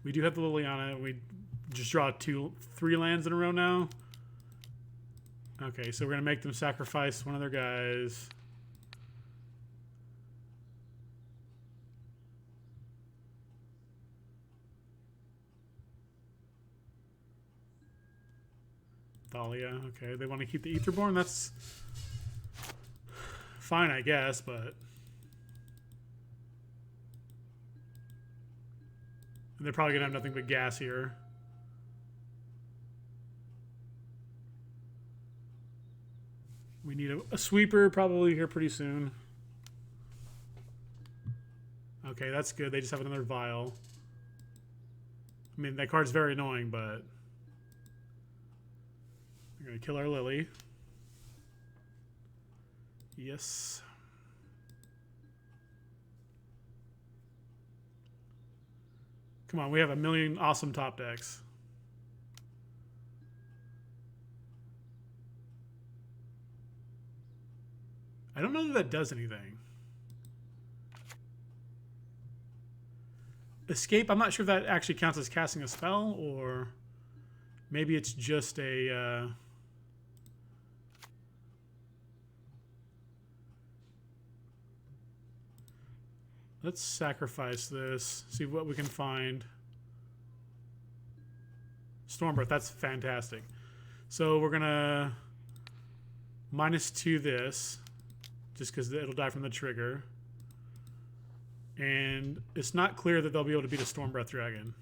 We do have the Liliana. We just draw 3 lands in a row now. Okay, so we're going to make them sacrifice one of their guys. Thalia, okay. They want to keep the Aetherborn. That's fine, I guess, but... they're probably going to have nothing but gas here. We need a sweeper probably here pretty soon. Okay, that's good. They just have another vial. I mean, that card's very annoying, but... we're going to kill our Lily. Yes. Come on, we have a million awesome top decks. I don't know that that does anything. Escape, I'm not sure if that actually counts as casting a spell, or maybe it's just a... let's sacrifice this, see what we can find. Stormbreath, that's fantastic. So we're going to -2 this, just because it'll die from the trigger. And it's not clear that they'll be able to beat a Stormbreath Dragon.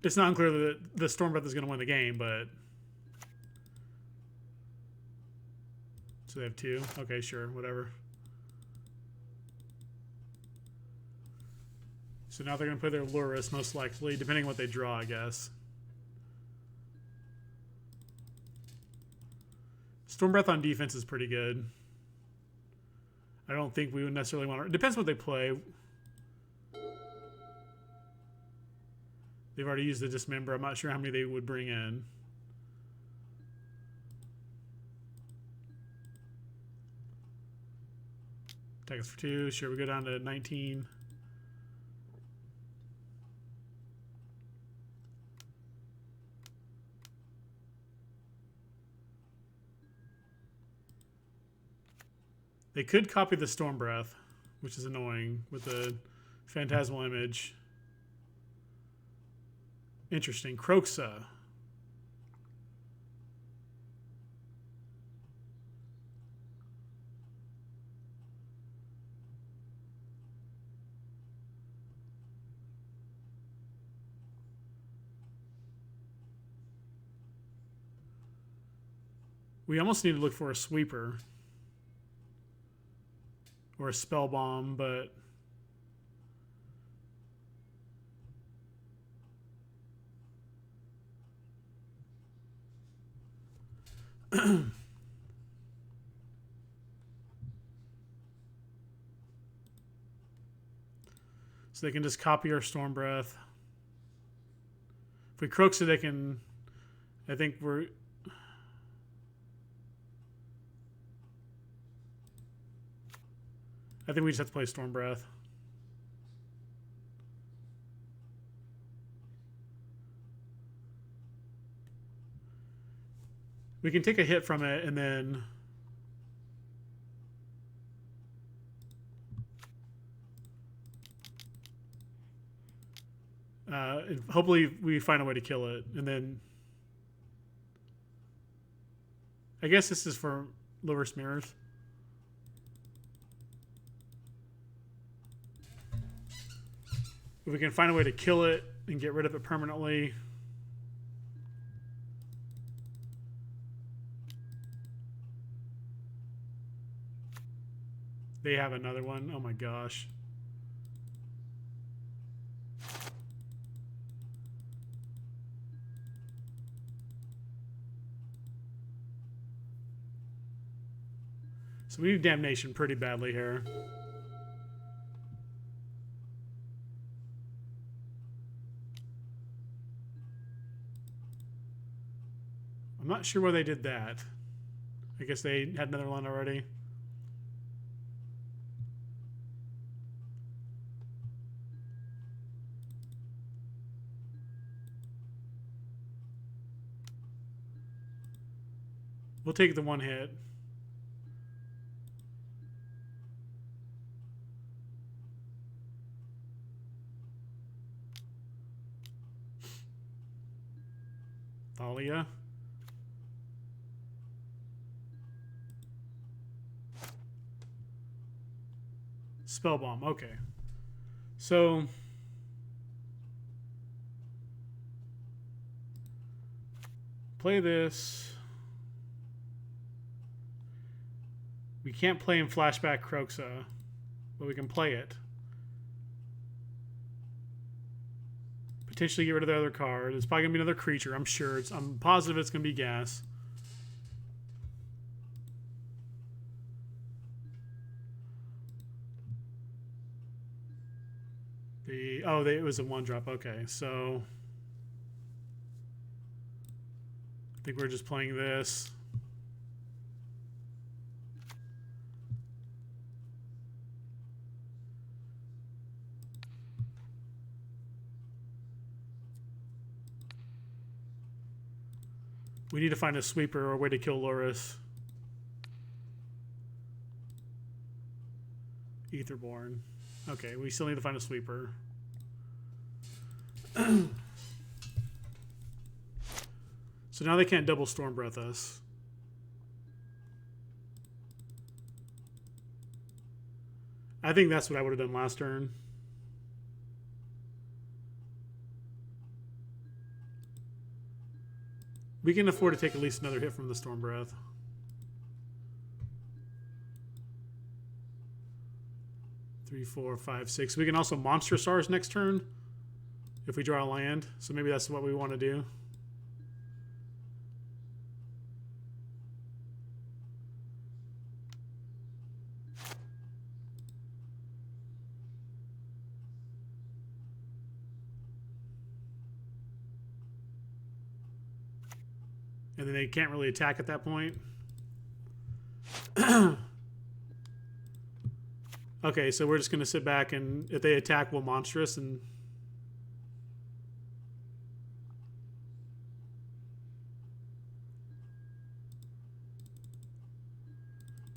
It's not unclear that the Stormbreath is going to win the game, but... so they have 2? Okay, sure, whatever. So now they're going to play their Lurrus, most likely, depending on what they draw, I guess. Stormbreath on defense is pretty good. I don't think we would necessarily want to... it depends what they play. They've already used the Dismember. I'm not sure how many they would bring in. Take us for 2. Sure, we go down to 19. They could copy the Stormbreath, which is annoying, with the Phantasmal Image. Interesting. Kroxa. We almost need to look for a sweeper. Or a spell bomb, but... so they can just copy our Stormbreath. If we Kroxa, they can... I think we're... I think we just have to play Stormbreath. We can take a hit from it and then... hopefully we find a way to kill it. And then... I guess this is for Lurrus Mirrors. If we can find a way to kill it and get rid of it permanently. They have another one. Oh my gosh. So we need damnation pretty badly here. I'm not sure why they did that. I guess they had another one already. We'll take the one hit. Thalia. Spell bomb. Okay. So play this. We can't play in Flashback Kroxa, but we can play it. Potentially get rid of the other card. It's probably gonna be another creature. I'm sure. I'm positive it's gonna be gas. It was a 1-drop. Okay, so I think we're just playing this. We need to find a sweeper or a way to kill Loris. Aetherborn. Okay, we still need to find a sweeper. So now they can't double Storm Breath us. I think that's what I would have done last turn. We can afford to take at least another hit from the Storm Breath. Three, 4, 5, 6. We can also Monstrous ours next turn if we draw a land. So maybe that's what we want to do. And then they can't really attack at that point. Okay, so we're just going to sit back, and if they attack, we'll Monstrous. And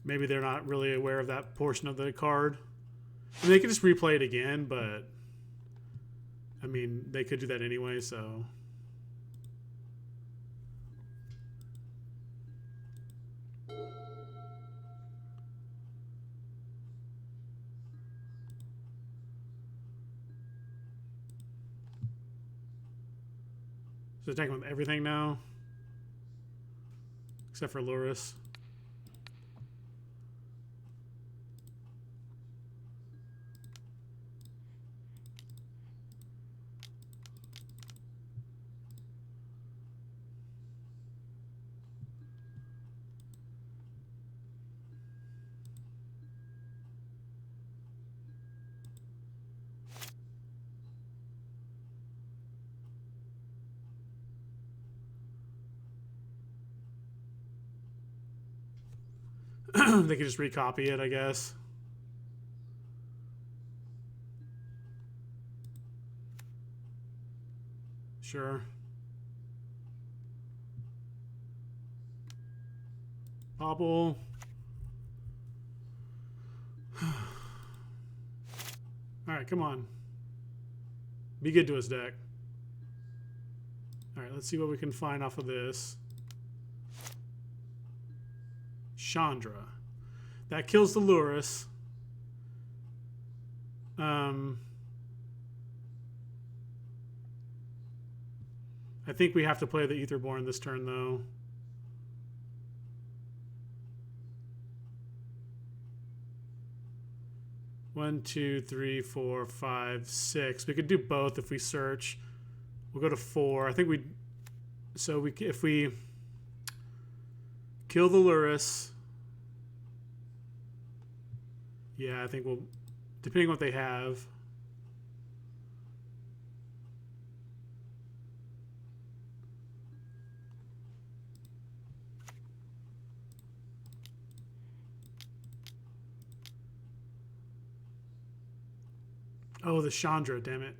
maybe they're not really aware of that portion of the card. And they could just replay it again, but I mean, they could do that anyway, so... So attacking with everything now, except for Loris. They could just recopy it, I guess. Sure. Bobble. Alright, come on. Be good to us, deck. Alright, let's see what we can find off of this. Chandra. That kills the Loris. I think we have to play the Aetherborn this turn, though. 1, 2, 3, 4, 5, 6. We could do both if we search. We'll go to 4. I think we. So we if we kill the Lurrus. Yeah, I think we'll. Depending on what they have. Oh, the Chandra, damn it.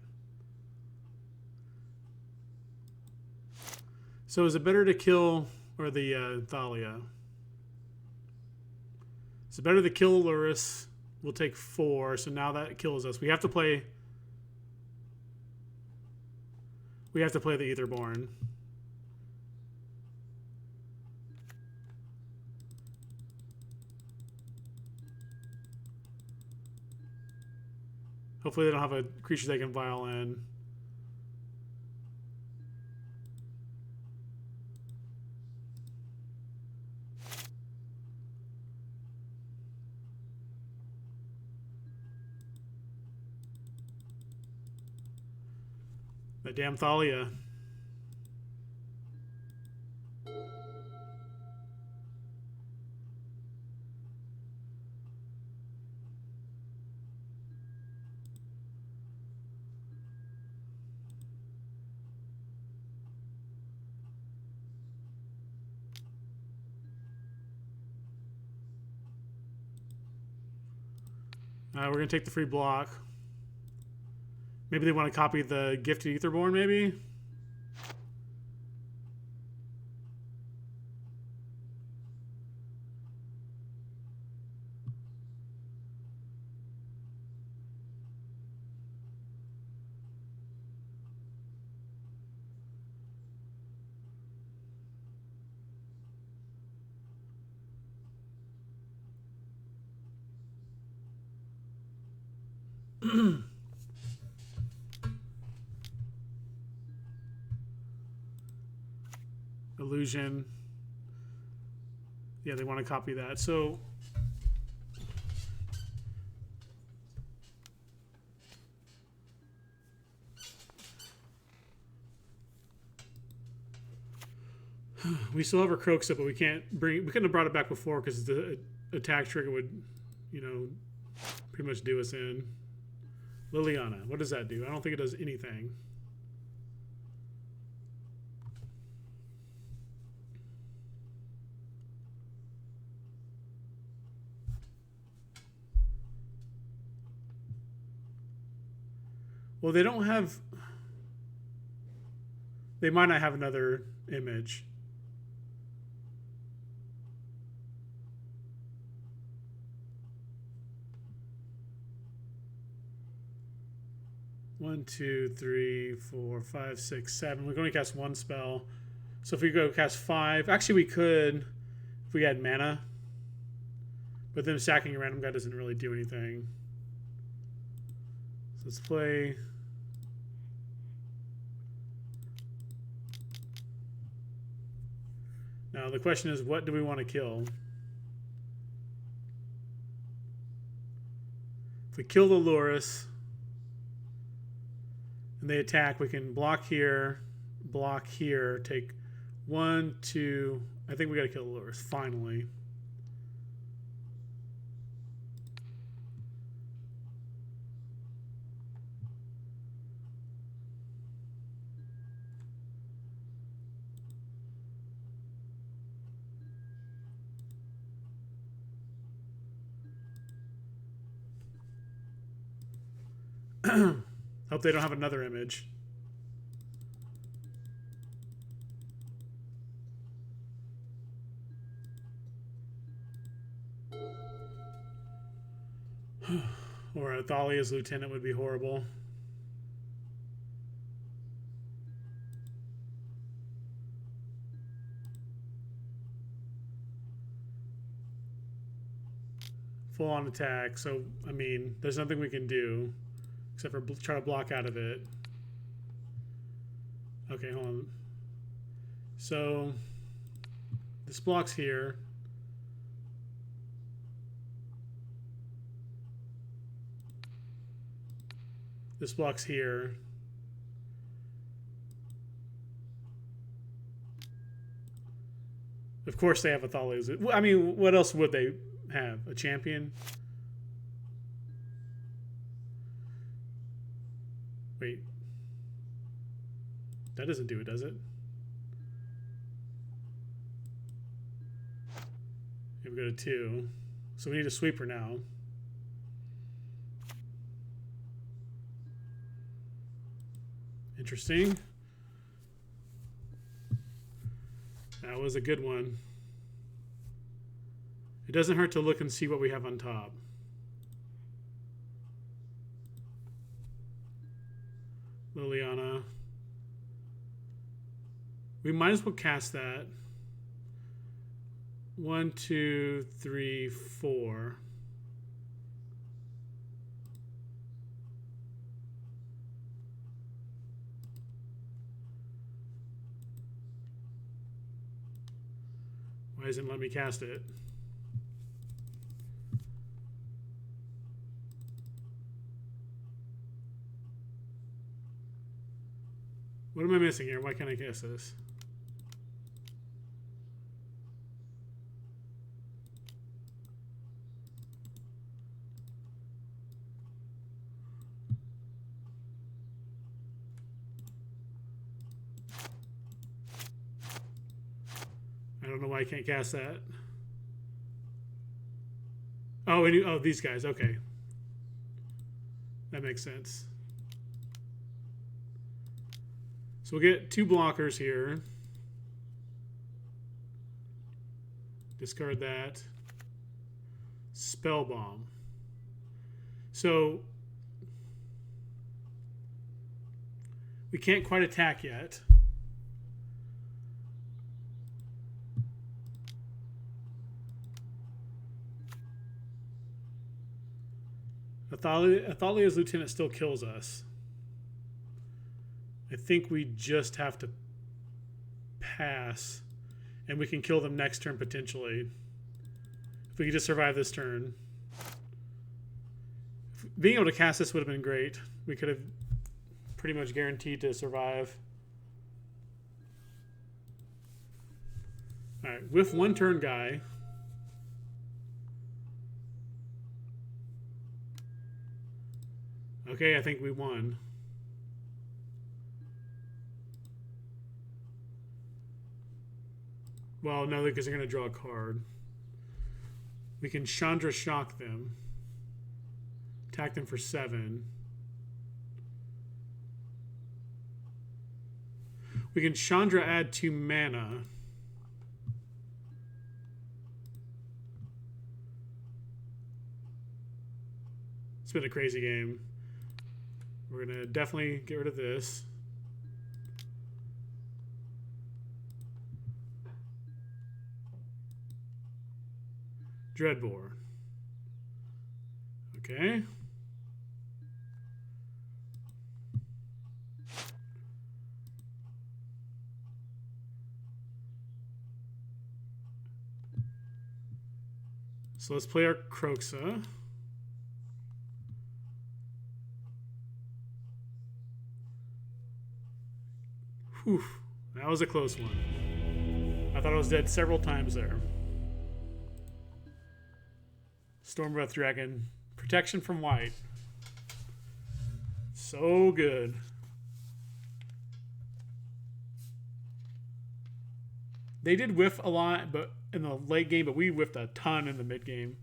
So is it better to kill, or the Thalia? Is it better to kill Lurrus? We'll take 4, so now that kills us. We have to play the Aetherborn. Hopefully they don't have a creature they can vial in. That damn Thalia. We're going to take the free block. Maybe they want to copy the Gifted Aetherborn, maybe? Illusion. Yeah, they want to copy that. So we still have our Kroxa, but we couldn't have brought it back before because the attack trigger would, you know, pretty much do us in. Liliana, what does that do? I don't think it does anything. Well, they don't have... They might not have another image. One, two, three, four, five, six, seven. We're going to cast one spell. So if we go cast 5... Actually, we could if we had mana. But then sacking a random guy doesn't really do anything. So let's play... Now the question is, what do we want to kill? If we kill the Lurrus and they attack, we can block here, take 1, 2. I think we got to kill the Lurrus finally. Hope they don't have another image. Or a Thalia's lieutenant would be horrible. Full on attack. So, I mean, there's nothing we can do. Except for try to block out of it. Okay, hold on. So this block's here. This block's here. Of course they have a Thalia's. I mean, what else would they have? A champion? Wait. That doesn't do it, does it? Here we go to 2. So we need a sweeper now. Interesting. That was a good one. It doesn't hurt to look and see what we have on top. Liliana. We might as well cast that. 1, 2, 3, 4. Why doesn't it let me cast it? What am I missing here? Why can't I cast this? I don't know why I can't cast that. Oh, oh, these guys. Okay. That makes sense. So we'll get 2 blockers here. Discard that. Spell Bomb. So we can't quite attack yet. Athalia's lieutenant still kills us. I think we just have to pass, and we can kill them next turn potentially. If we could just survive this turn. Being able to cast this would have been great. We could have pretty much guaranteed to survive. Alright, with 1 turn guy. Okay, I think we won. Well, no, because they're going to draw a card. We can Chandra Shock them. Attack them for 7. We can Chandra add 2 mana. It's been a crazy game. We're going to definitely get rid of this. Dreadbore. Okay. So let's play our Kroxa. Whew, that was a close one. I thought I was dead several times there. Storm Breath Dragon. Protection from white. So good. They did whiff a lot but in the late game, but we whiffed a ton in the mid game.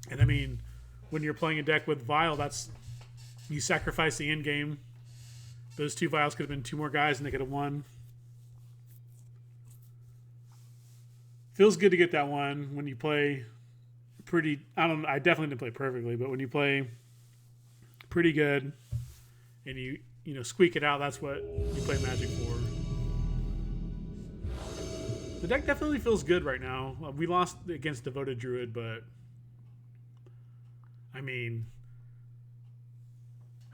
And I mean, when you're playing a deck with Vial, that's you sacrifice the end game. Those 2 Vials could have been 2 more guys and they could have won. Feels good to get that one when you play pretty. I definitely didn't play perfectly, but when you play pretty good and you squeak it out, that's what you play Magic for. The deck definitely feels good right now. We lost against Devoted Druid, but I mean,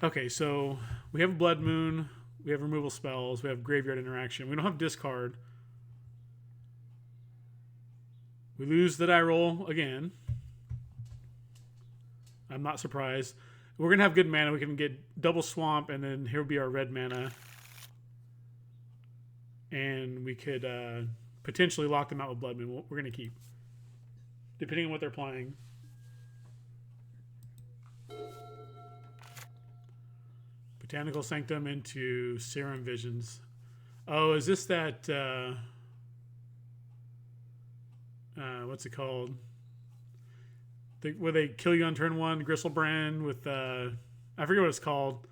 okay, so we have a Blood Moon, we have removal spells, we have graveyard interaction. We don't have discard. We lose the die roll again. I'm not surprised. We're going to have good mana. We can get double swamp, and then here will be our red mana. And we could potentially lock them out with Bloodmoon. We're going to keep, depending on what they're playing. Botanical Sanctum into Serum Visions. Oh, is this that... what's it called? Where they kill you on turn 1, Gristlebrand with... I forget what it's called.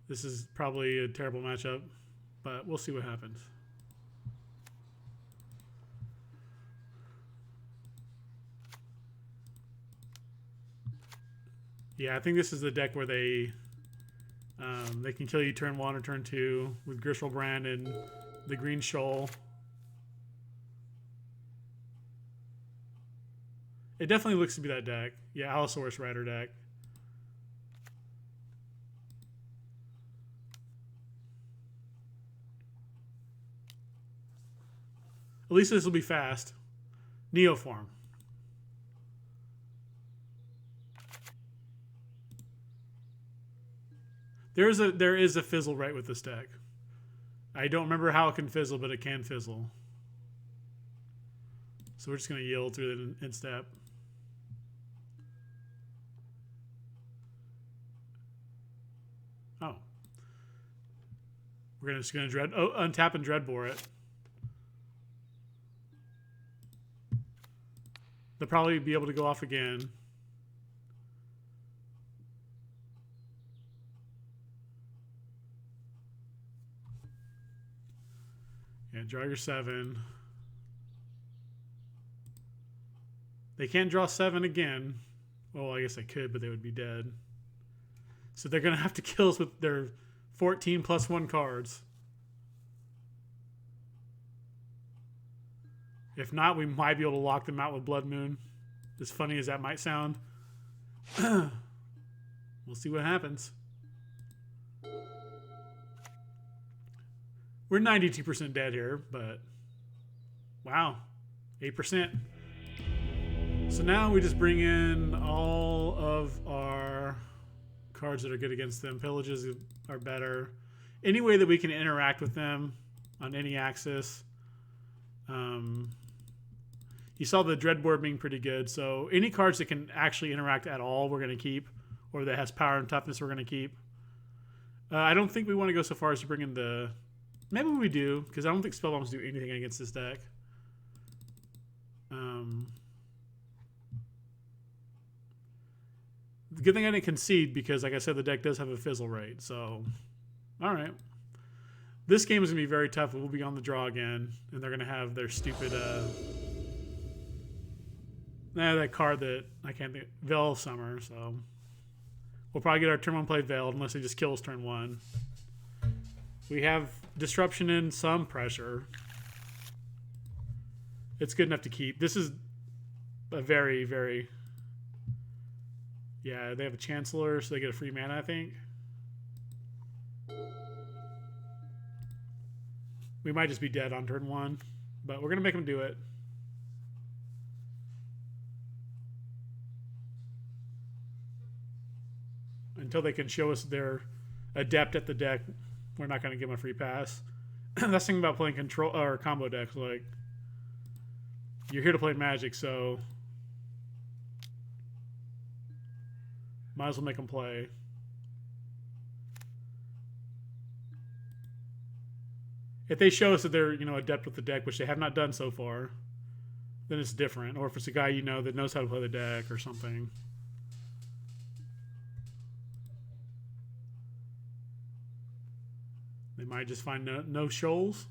This is probably a terrible matchup, but we'll see what happens. Yeah, I think this is the deck where they can kill you turn 1 or turn 2 with Gristlebrand and the Green Shoal. It definitely looks to be that deck. Yeah, Allosaurus Rider deck. At least this will be fast. Neoform. There is a fizzle right with this deck. I don't remember how it can fizzle, but it can fizzle. So we're just going to yield through the end step. Oh. We're just going to untap and Dreadbore it. They'll probably be able to go off again. Yeah, draw your 7. They can't draw 7 again. Well, I guess they could, but they would be dead. So they're going to have to kill us with their 14 plus 1 cards. If not, we might be able to lock them out with Bloodmoon. As funny as that might sound. We'll see what happens. We're 92% dead here, but wow, 8%. So now we just bring in all of our cards that are good against them. Pillages are better. Any way that we can interact with them on any axis. You saw the Dreadbore being pretty good, so any cards that can actually interact at all, we're going to keep, or that has power and toughness, we're going to keep. I don't think we want to go so far as to bring in the... Maybe we do, because I don't think Spellbombs do anything against this deck. The good thing I didn't concede, because like I said, the deck does have a fizzle rate, so... Alright. This game is going to be very tough. We'll be on the draw again, and they're going to have their stupid... that card that I can't think... Veil of Summer, so... We'll probably get our turn 1 play Veiled, unless they just kill us turn 1. We have Disruption and some pressure. It's good enough to keep. This is a very, very... Yeah, they have a Chancellor, so they get a free mana, I think. We might just be dead on turn 1, but we're going to make them do it. Until they can show us they're adept at the deck, we're not going to give them a free pass. That's the thing about playing control or combo decks. Like, you're here to play Magic, so might as well make them play. If they show us that they're, adept with the deck, which they have not done so far, then it's different. Or if it's a guy that knows how to play the deck or something. They might just find no shoals.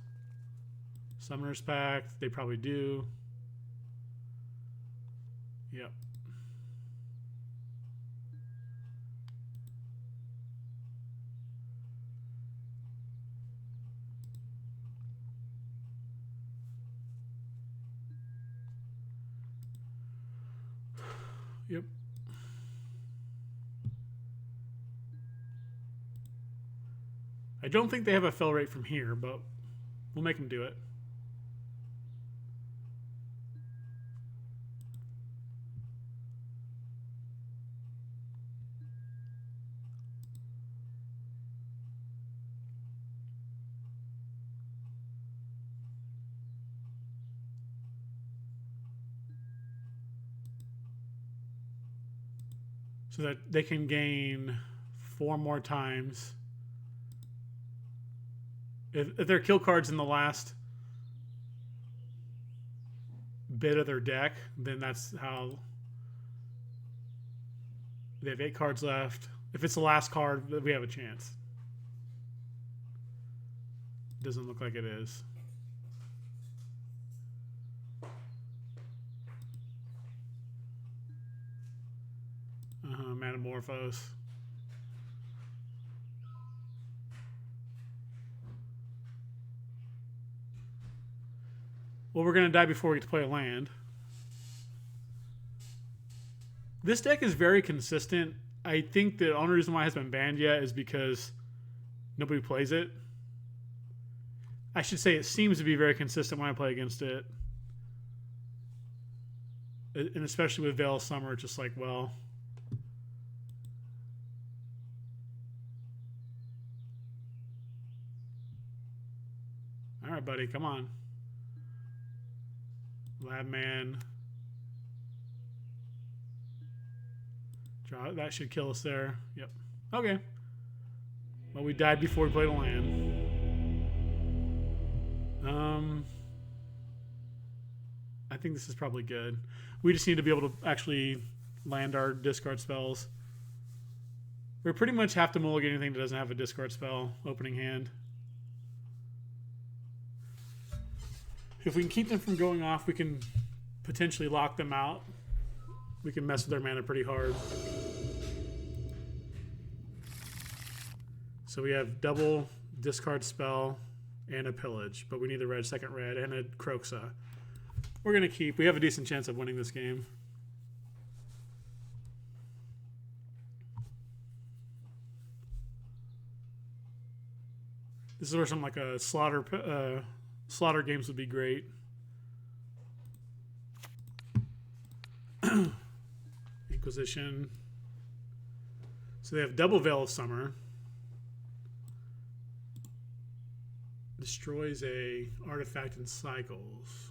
Summoner's Pact, they probably do. Yep. Yep. I don't think they have a fill rate from here, but we'll make them do it. So that they can gain 4 more times. If their kill card's in the last bit of their deck, then that's how they have 8 cards left. If it's the last card, we have a chance. Doesn't look like it is. Metamorphose. Well, we're going to die before we get to play a land. This deck is very consistent. I think the only reason why it hasn't been banned yet is because nobody plays it. I should say it seems to be very consistent when I play against it. And especially with Veil of Summer, just like, well... All right, buddy, come on. Labman. Draw. That should kill us there. Yep. Okay. Well, we died before we played a land. I think this is probably good. We just need to be able to actually land our discard spells. We pretty much have to mulligan anything that doesn't have a discard spell opening hand. If we can keep them from going off, we can potentially lock them out. We can mess with their mana pretty hard. So we have double discard spell and a pillage, but we need the second red, and a Kroxa. We're going to keep. We have a decent chance of winning this game. This is where something like a slaughter games would be great. Inquisition. So they have double Veil of Summer. Destroys a artifact and cycles.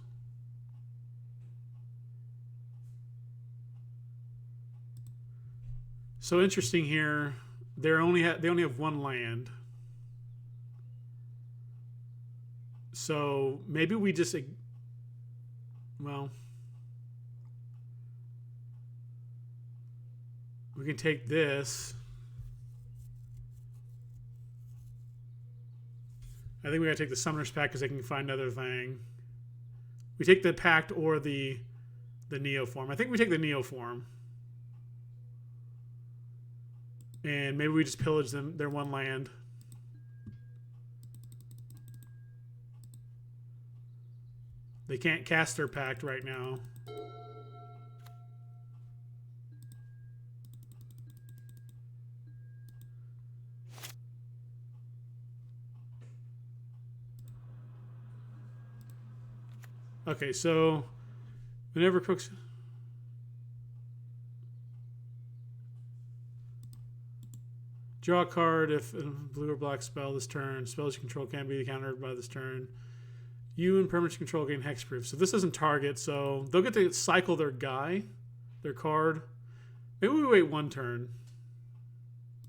So interesting here. They only have 1 land. So maybe we just, well, we can take this. I think we gotta take the Summoner's Pact because they can find another thing. We take the Pact or the Neo form. I think we take the Neo form. And maybe we just pillage them their 1 land. They can't cast their Pact right now. Okay, so whenever Crooks... Draw a card if a blue or black spell this turn. Spells you control can be countered by this turn. You and permanent control gain hexproof. So this doesn't target, so they'll get to cycle their guy, their card. Maybe we wait 1 turn.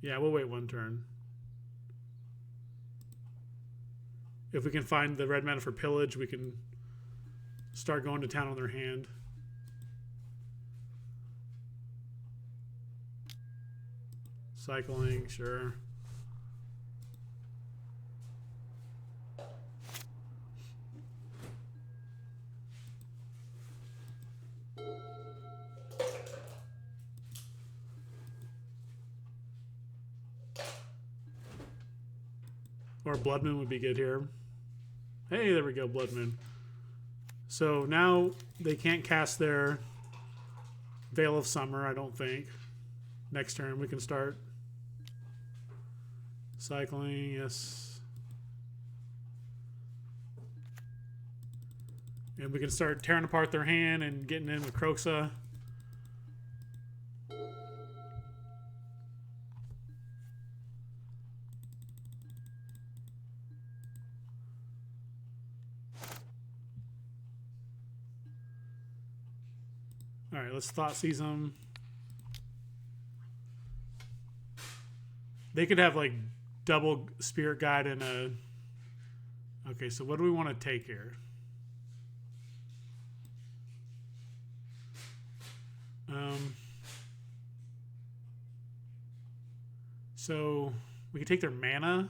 Yeah, we'll wait 1 turn. If we can find the red mana for pillage, we can start going to town on their hand. Cycling, sure. Or Bloodmoon would be good here. Hey, there we go, Bloodmoon. So now they can't cast their Veil of Summer, I don't think. Next turn we can start cycling, yes. And we can start tearing apart their hand and getting in with Kroxa. Alright, let's Thought Seize them. They could have like double Spirit Guide and a... Okay, so what do we want to take here? So we can take their mana.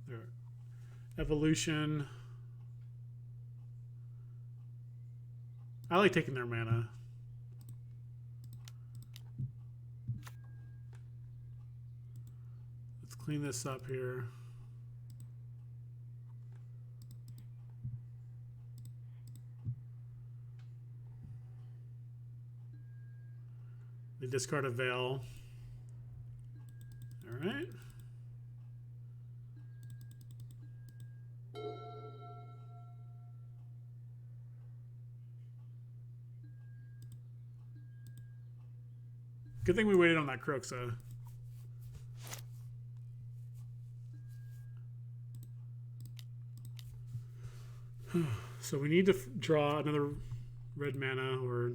Their evolution. I like taking their mana. Let's clean this up here. They discard a Veil. All right. Good thing we waited on that Kroxa. So we need to draw another red mana or...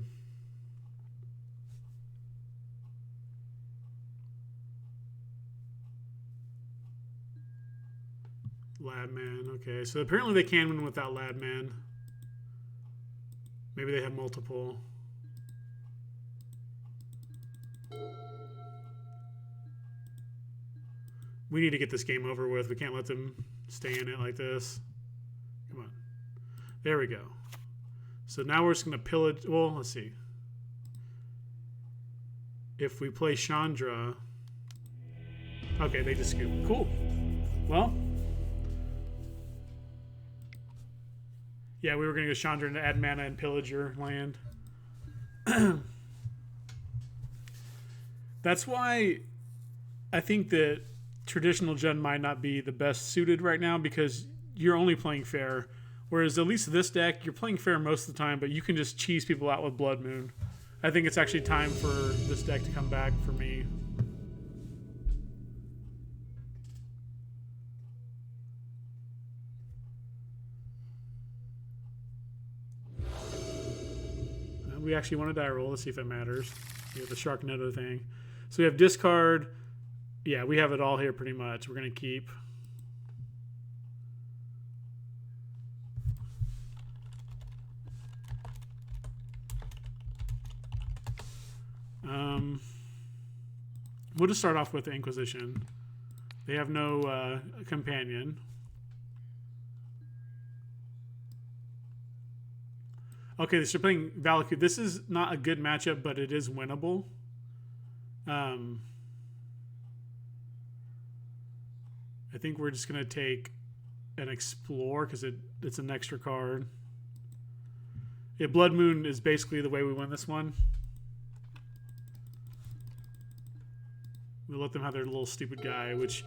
Labman, okay. So apparently they can win without Labman. Maybe they have multiple. We need to get this game over with. We can't let them stay in it like this. Come on. There we go. So now we're just going to pillage. Well, let's see. If we play Chandra. Okay, they just scoop. Cool. Well. Yeah, we were going to go Chandra and add mana and pillage your land. That's why I think that traditional Gen might not be the best suited right now because you're only playing fair. Whereas at least this deck, you're playing fair most of the time, but you can just cheese people out with Bloodmoon. I think it's actually time for this deck to come back for me. We actually want to die roll. Let's see if it matters. We have the Sharknado thing. So we have discard. Yeah, we have it all here pretty much. We're going to keep. We'll just start off with the Inquisition. They have no companion. Okay, so they're playing Valakut. This is not a good matchup, but it is winnable. I think we're just going to take an Explore because it's an extra card. Yeah, Bloodmoon is basically the way we win this one. We let them have their little stupid guy, which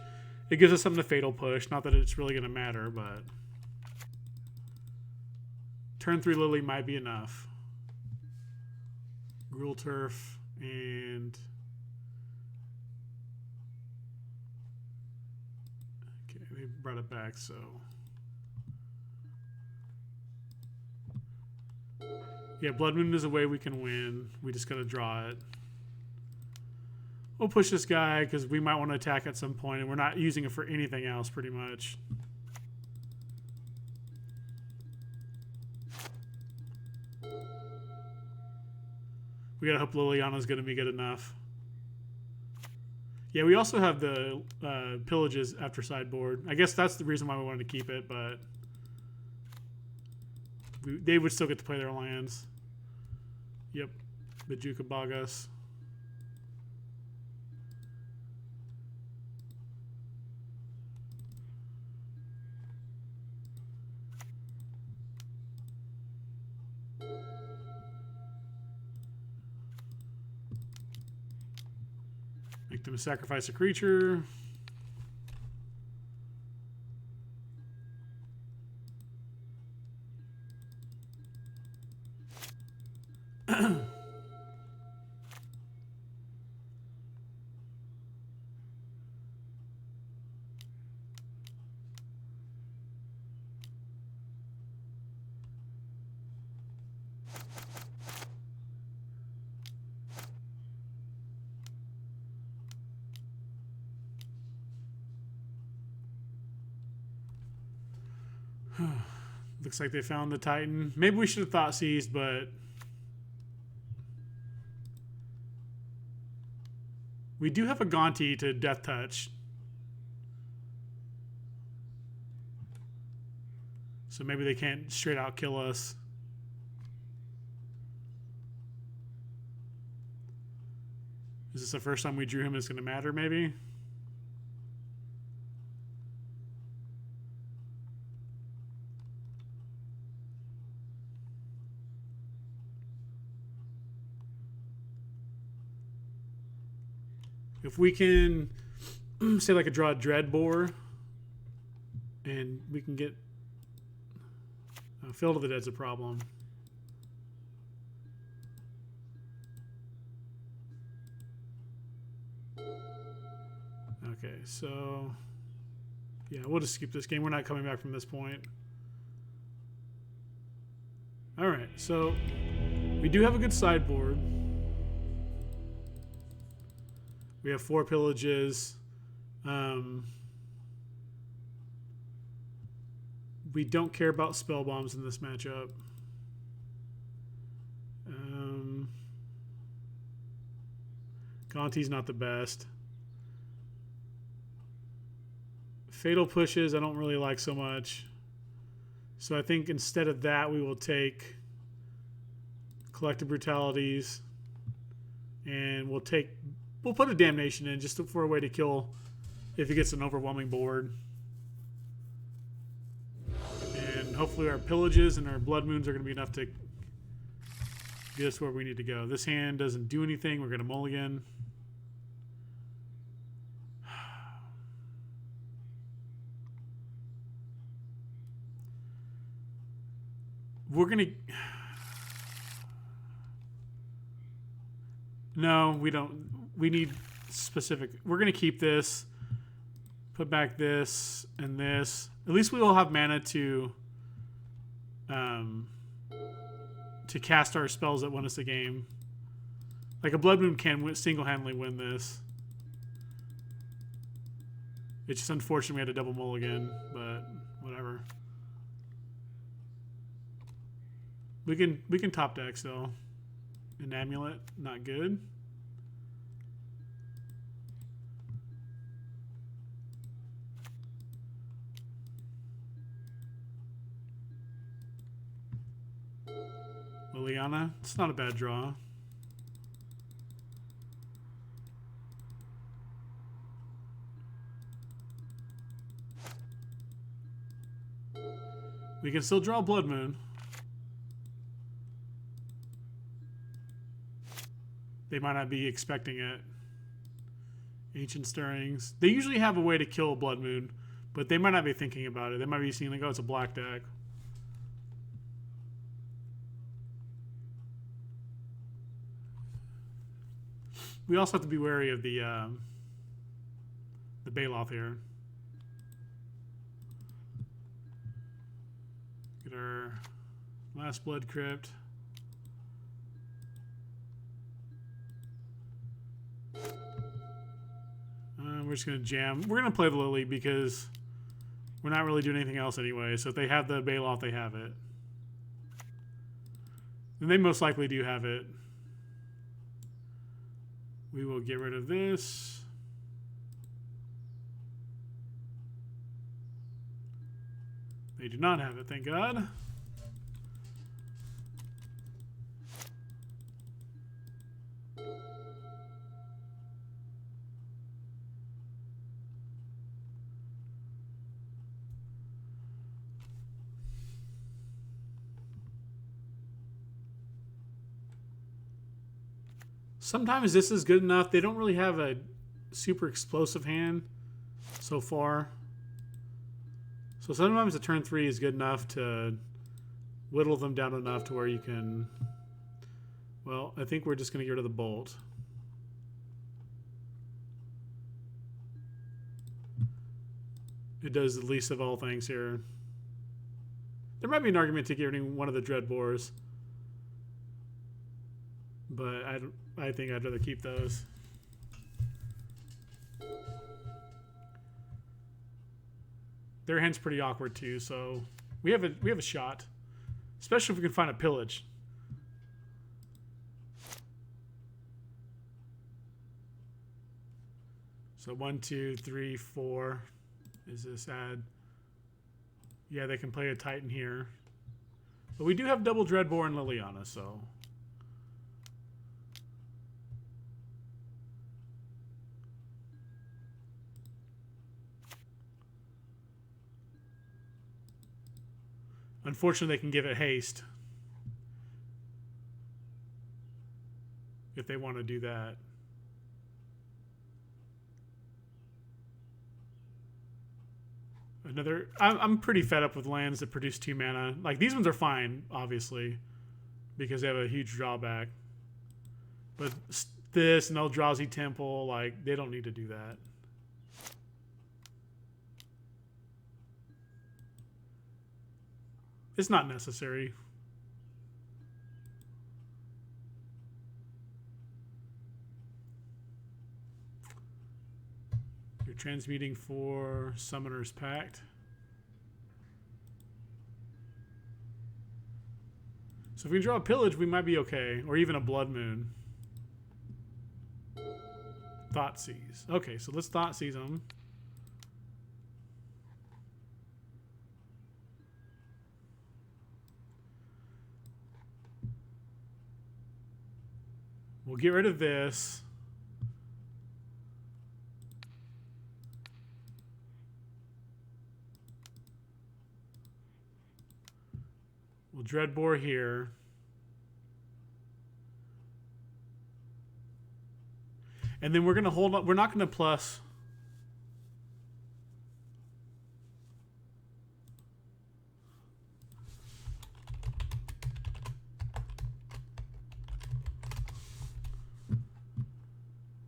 it gives us something to Fatal Push. Not that it's really going to matter, but... Turn 3 Lily might be enough. Gruul Turf and... Okay, they brought it back, so... Yeah, Bloodmoon is a way we can win. We just gotta draw it. We'll push this guy because we might want to attack at some point, and we're not using it for anything else, pretty much. We gotta hope Liliana's gonna be good enough. Yeah, we also have the pillages after sideboard. I guess that's the reason why we wanted to keep it, but they would still get to play their lands. Yep, the Juka Bagas. Make them sacrifice a creature. Looks like they found the Titan. Maybe we should have thought seized, but we do have a Gonti to Death Touch. So maybe they can't straight out kill us. Is this the first time we drew him? It's going to matter, maybe? If we can, say like a draw Dread Boar, and we can get Field of the Dead's a problem. Okay, so yeah, we'll just skip this game. We're not coming back from this point. All right, so we do have a good sideboard. We have 4 pillages. We don't care about spell bombs in this matchup. Gonti's not the best. Fatal pushes I don't really like so much. So I think instead of that we will take Collective Brutalities, and we'll put a Damnation in just for a way to kill if he gets an overwhelming board. And hopefully our Pillages and our Blood Moons are going to be enough to get us where we need to go. This hand doesn't do anything. We're going to mulligan. We're going to... No, we don't. We need specific. We're going to keep this. Put back this and this. At least we will have mana to cast our spells that win us the game. Like a Blood Moon can single-handedly win this. It's just unfortunate we had a double mulligan, but whatever. We can top deck still. An Amulet, not good. Liliana, it's not a bad draw. We can still draw Blood Moon. They might not be expecting it. Ancient Stirrings. They usually have a way to kill Blood Moon, but they might not be thinking about it. They might be seeing like, oh, it's a black deck. We also have to be wary of the Baloth here. Get our last Blood Crypt. We're just going to jam. We're going to play the Lily because we're not really doing anything else anyway. So if they have the Baloth, they have it. And they most likely do have it. We will get rid of this. They do not have it, thank God. Sometimes this is good enough. They don't really have a super explosive hand so far. So sometimes a turn 3 is good enough to whittle them down enough to where you can... Well, I think we're just going to get rid of the bolt. It does the least of all things here. There might be an argument to getting one of the dread bores, but I think I'd rather keep those. Their hand's pretty awkward too, so we have a shot, especially if we can find a pillage. So 1, 2, 3, 4. Is this add? Yeah, they can play a Titan here. But we do have double Dreadbore and Liliana, so. Unfortunately, they can give it haste. If they want to do that. I'm pretty fed up with lands that produce 2 mana. Like, these ones are fine, obviously, because they have a huge drawback. But this and Eldrazi Temple, like, they don't need to do that. It's not necessary. You're transmuting for Summoner's Pact. So if we draw a Pillage, we might be okay. Or even a Bloodmoon. Thoughtseize. Okay, so let's Thoughtseize them. We'll get rid of this. We'll Dreadbore here. And then we're going to hold up. We're not going to plus.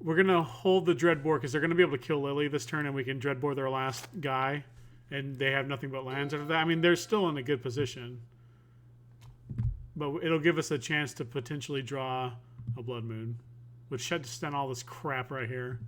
We're going to hold the Dreadbore because they're going to be able to kill Lily this turn and we can Dreadbore their last guy. And they have nothing but lands after that. I mean, they're still in a good position. But it'll give us a chance to potentially draw a Bloodmoon, which shuts down all this crap right here.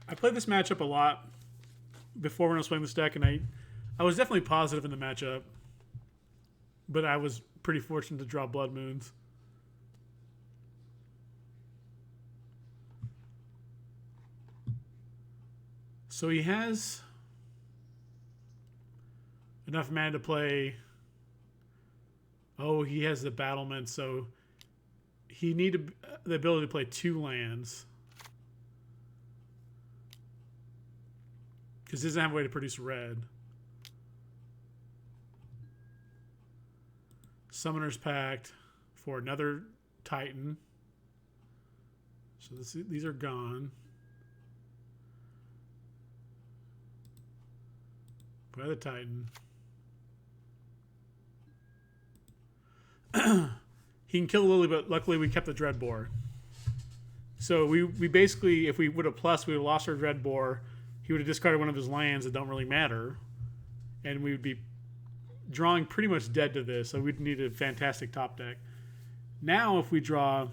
I played this matchup a lot before when I was playing this deck, and I was definitely positive in the matchup, but I was pretty fortunate to draw Blood Moons. So he has enough mana to play. Oh, he has the battlement, so he needed the ability to play 2 lands. Because he doesn't have a way to produce red. Summoner's Pact for another Titan. So these are gone. By the Titan. He can kill Lily, but luckily we kept the Dreadbore. So we basically, if we would have plus, we would have lost our Dreadbore. He would have discarded one of his lands that don't really matter. And we would be drawing pretty much dead to this. So we'd need a fantastic top deck. Now if we draw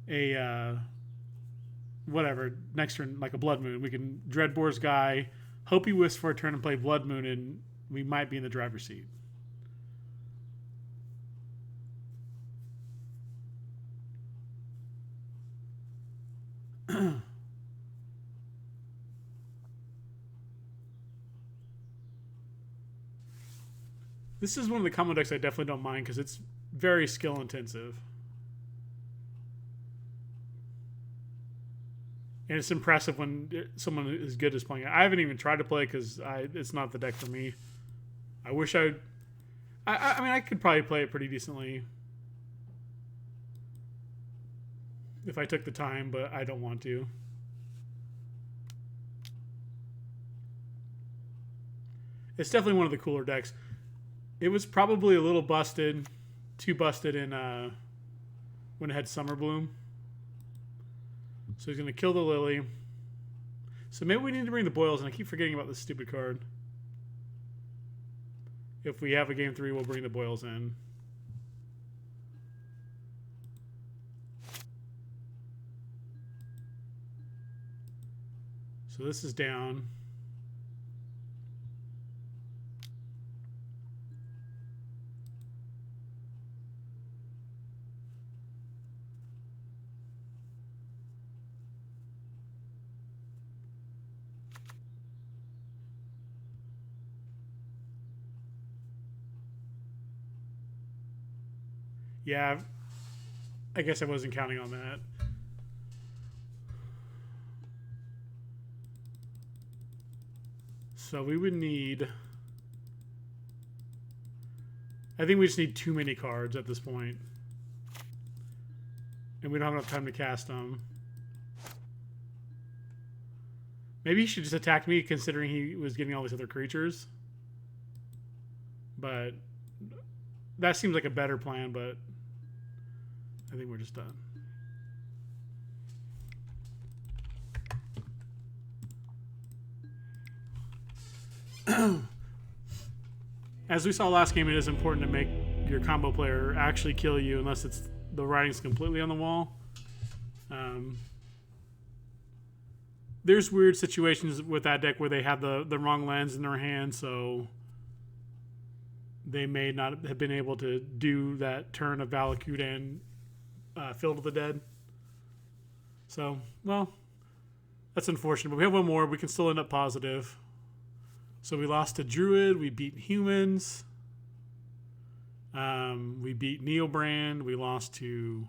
a whatever, next turn, like a Blood Moon, we can Dreadbore's guy, hope he whisks for a turn and play Blood Moon, and we might be in the driver's seat. This is one of the combo decks I definitely don't mind because it's very skill intensive. And it's impressive when someone as good as playing it. I haven't even tried to play because it's not the deck for me. I wish I mean, I could probably play it pretty decently if I took the time, but I don't want to. It's definitely one of the cooler decks. It was probably a little busted, too busted in when it had Summer Bloom. So he's going to kill the Lily. So maybe we need to bring the Boils, and I keep forgetting about this stupid card. If we have a game 3, we'll bring the Boils in. So this is down. Yeah, I guess I wasn't counting on that. So we would need... I think we just need too many cards at this point. And we don't have enough time to cast them. Maybe he should just attack me considering he was getting all these other creatures. But that seems like a better plan, but I think we're just done. As we saw last game, it is important to make your combo player actually kill you unless it's the writing's completely on the wall. There's weird situations with that deck where they have the wrong lands in their hand, so they may not have been able to do that turn of Valakut and Field of the Dead. So, well, that's unfortunate. But we have one more. We can still end up positive. So we lost to Druid. We beat Humans. We beat Neobrand. We lost to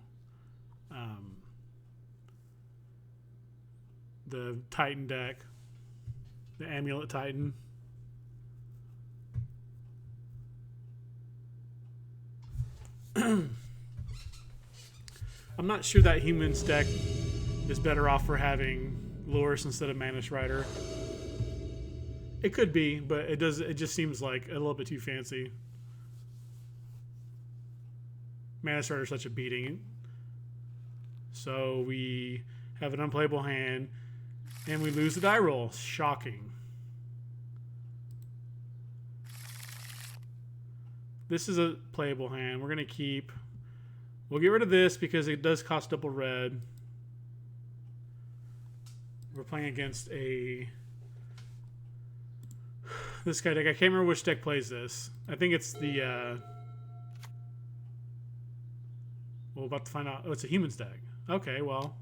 the Titan deck, the Amulet Titan. I'm not sure that Humans deck is better off for having Loris instead of Mana Strider. It could be, but it just seems like a little bit too fancy. Mana Strider is such a beating. So we have an unplayable hand, and we lose the die roll. Shocking. This is a playable hand. We're going to keep... We'll get rid of this because it does cost double red. We're playing against a... This guy deck. I can't remember which deck plays this. I think it's the... We're about to find out. Oh, it's a Humans deck. Okay, well...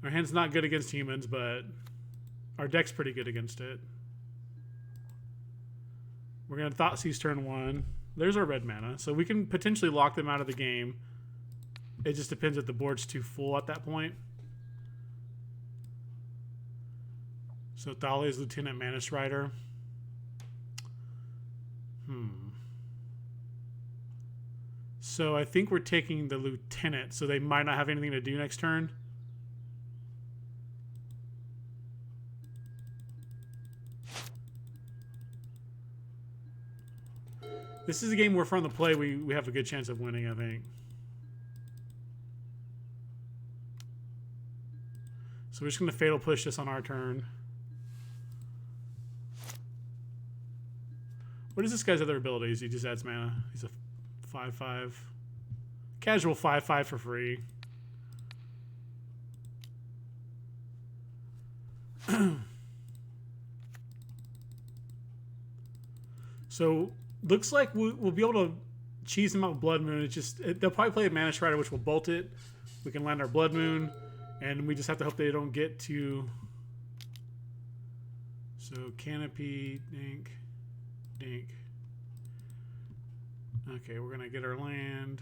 Our hand's not good against Humans, but our deck's pretty good against it. We're going to Thoughtseize turn 1. There's our red mana. So we can potentially lock them out of the game. It just depends if the board's too full at that point. So Thalia's Lieutenant Mana Strider. So I think we're taking the Lieutenant, so they might not have anything to do next turn. This is a game where from the play we have a good chance of winning, I think. So we're just going to Fatal Push this on our turn. What is this guy's other abilities? He just adds mana. He's a 5/5. Casual 5/5 for free. So looks like we'll be able to cheese them out with Bloodmoon. It's just they'll probably play a Mana Strider, which will bolt it. We can land our Bloodmoon, and we just have to hope they don't get to. So Canopy, dink, dink. Okay, we're gonna get our land.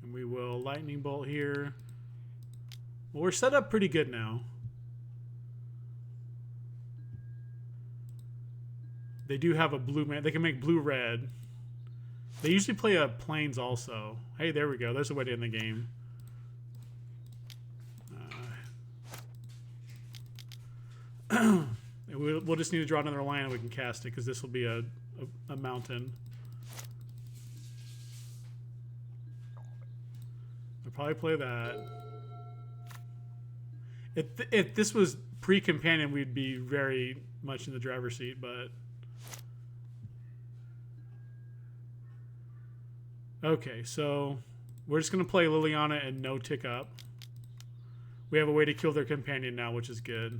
And we will Lightning Bolt here. Well, we're set up pretty good now. They do have a blue man. They can make blue-red. They usually play a plains also. Hey, there we go. There's a way to end the game. We'll just need to draw another land and we can cast it because this will be a mountain. I'll probably play that. If this was pre-companion, we'd be very much in the driver's seat, but... Okay, so we're just going to play Liliana and no tick up. We have a way to kill their companion now, which is good.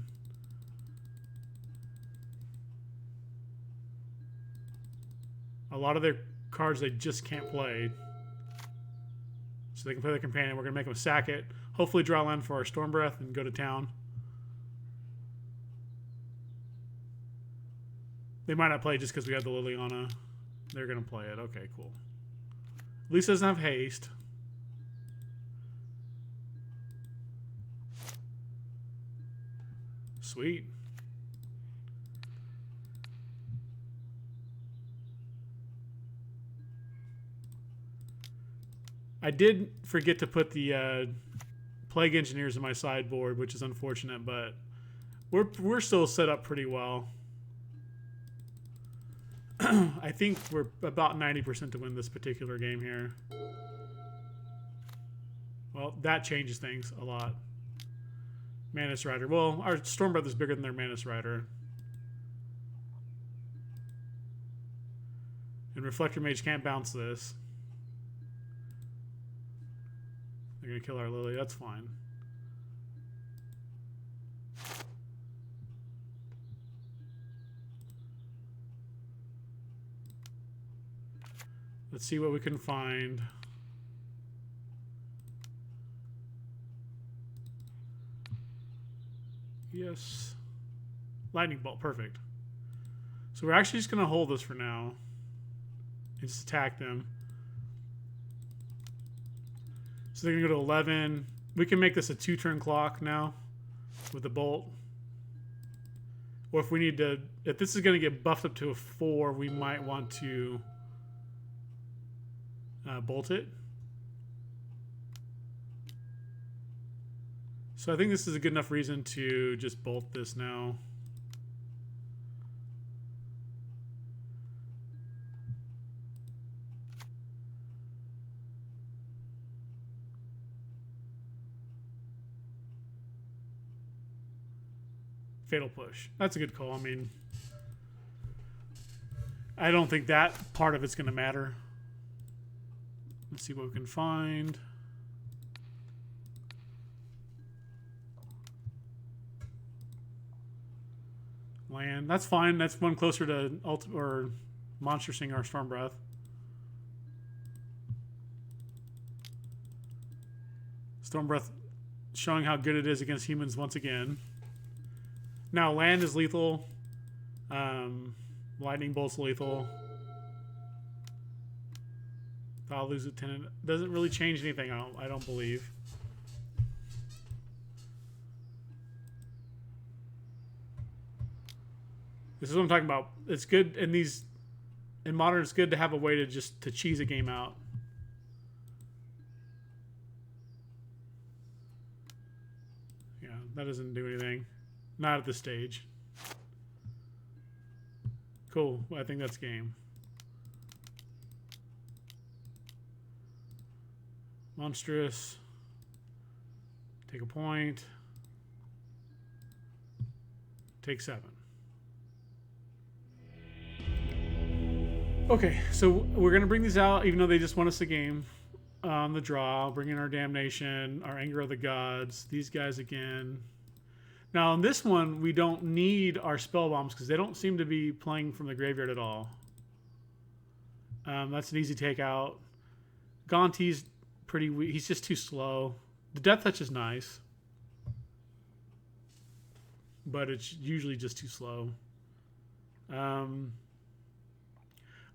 A lot of their cards they just can't play. So they can play their companion. We're going to make them sack it. Hopefully draw land for our Storm Breath and go to town. They might not play just because we have the Liliana. They're going to play it. Okay, cool. At least it doesn't have haste. Sweet. I did forget to put the Plague Engineers in my sideboard, which is unfortunate, but we're still set up pretty well. I think we're about 90% to win this particular game here. Well, that changes things a lot. Manus Rider. Well, our Storm Breath is bigger than their Manus Rider. And Reflector Mage can't bounce this. They're going to kill our Lily. That's fine. Let's see what we can find. Yes. Lightning Bolt. Perfect. So we're actually just going to hold this for now. And just attack them. So they're going to go to 11. We can make this a 2-turn clock now with the bolt. Or if we need to... If this is going to get buffed up to a 4, we might want to... bolt it. So I think this is a good enough reason to just bolt this now. Fatal Push. That's a good call. I mean, I don't think that part of it's going to matter. Let's see what we can find. Land. That's fine. That's one closer to or Monster Singer or Storm Breath. Storm Breath showing how good it is against humans once again. Now land is lethal. Lightning Bolt's lethal. I'll lose Lieutenant. Doesn't really change anything, I don't believe. This is what I'm talking about. It's good in Modern, it's good to have a way to cheese a game out. Yeah, that doesn't do anything. Not at this stage. Cool. I think that's game. Monstrous. Take a point. Take 7. Okay, so we're going to bring these out, even though they just won us a game on the draw. Bring in our Damnation, our Anger of the Gods, these guys again. Now, in this one, we don't need our Spell Bombs because they don't seem to be playing from the graveyard at all. That's an easy takeout. Gonti's pretty weak. He's just too slow. The Death Touch is nice, but it's usually just too slow.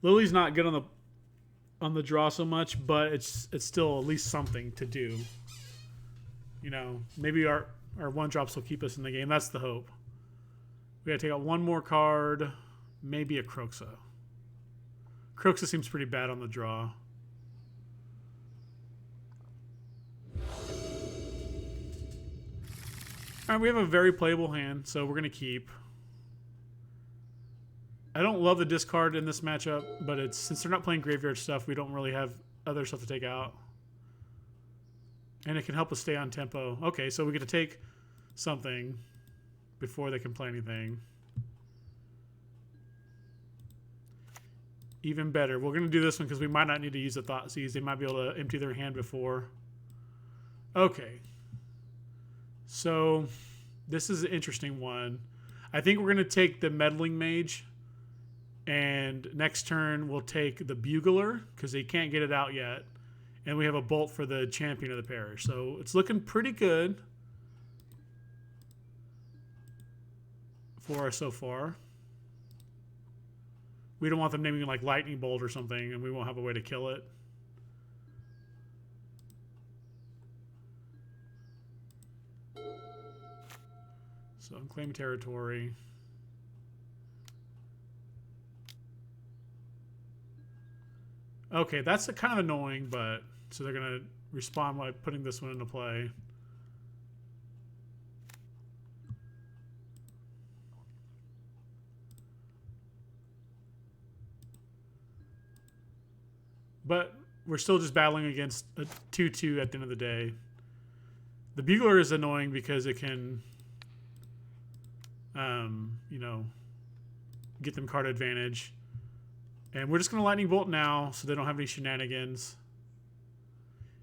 Lily's not good on the draw so much, but it's still at least something to do. You know, maybe our 1-drops will keep us in the game. That's the hope. We gotta take out one more card. maybe a Kroxa. Kroxa seems pretty bad on the draw. Alright, we have a very playable hand, so we're going to keep. I don't love the discard in this matchup, but it's since they're not playing graveyard stuff, we don't really have other stuff to take out. And it can help us stay on tempo. Okay, so we get to take something before they can play anything. Even better. We're going to do this one because we might not need to use the Thoughtseize. They might be able to empty their hand before. Okay. So this is an interesting one. I think we're going to take the Meddling Mage. And next turn we'll take the Bugler because they can't get it out yet. And we have a Bolt for the Champion of the Parish. So it's looking pretty good for us so far. We don't want them naming like Lightning Bolt or something, and we won't have a way to kill it. So unclaimed territory. Okay, that's kind of annoying, but so they're going to respond by putting this one into play. But we're still just battling against a 2-2 at the end of the day. The Bugler is annoying because it can, you know, get them card advantage. And we're just going to Lightning Bolt now so they don't have any shenanigans.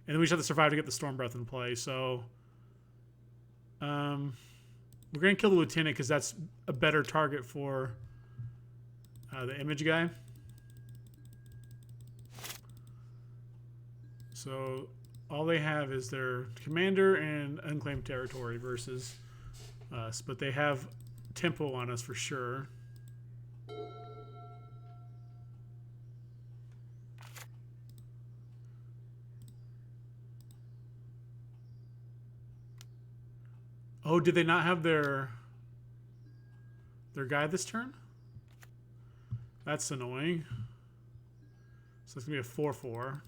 And then we just have to survive to get the Storm Breath in play. So we're going to kill the Lieutenant because that's a better target for the Image guy. So all they have is their Commander and Unclaimed Territory versus us. But they have tempo on us for sure. Oh, did they not have their guy this turn? That's annoying. So it's going to be a 4-4.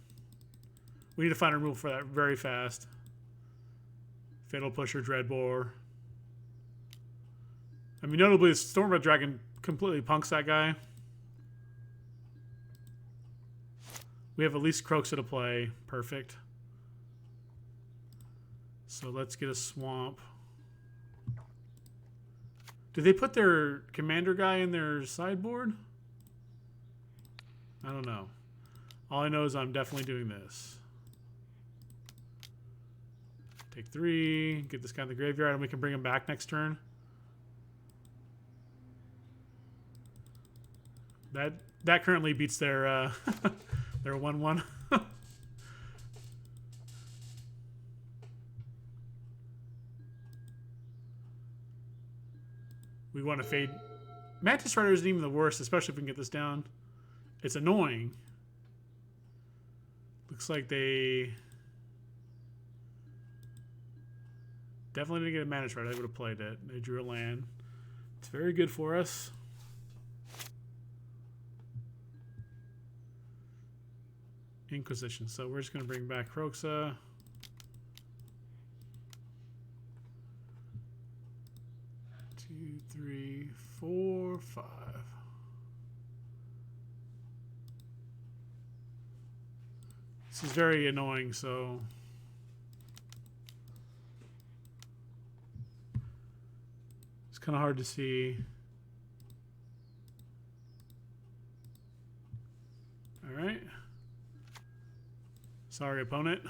We need to find a removal for that very fast. Fatal Pusher, Dreadbore. I mean, notably, the Stormbreath Dragon completely punks that guy. We have at least Kroxa to play. Perfect. So let's get a Swamp. Did they put their Commander guy in their sideboard? I don't know. All I know is I'm definitely doing this. Take 3, get this guy in the graveyard, and we can bring him back next turn. That currently beats their their 1-1. We want to fade. Mantis Rider isn't even the worst, especially if we can get this down. It's annoying. Looks like they definitely didn't get a Mantis Rider. They would have played it. They drew a land. It's very good for us. Inquisition. So we're just going to bring back Kroxa. Two, 3, 4, 5. This is very annoying, so it's kind of hard to see. All right. Sorry, opponent.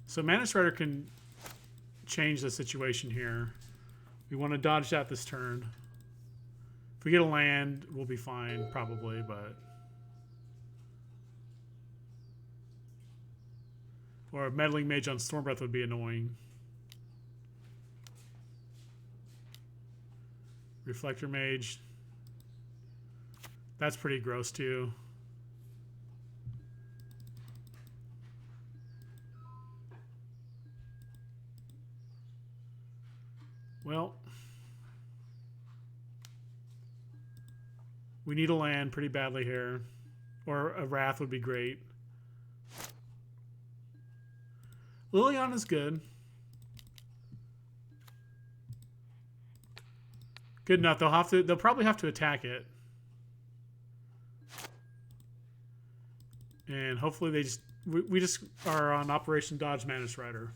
So Mantis Rider can change the situation here. We want to dodge that this turn. If we get a land, we'll be fine, probably, but... Or a Meddling Mage on Stormbreath would be annoying. Reflector Mage. That's pretty gross, too. land pretty badly here. Or a Wrath would be great. Liliana is good. Good enough. They'll probably have to attack it. And hopefully they just we just are on Operation Dodge Mantis Rider.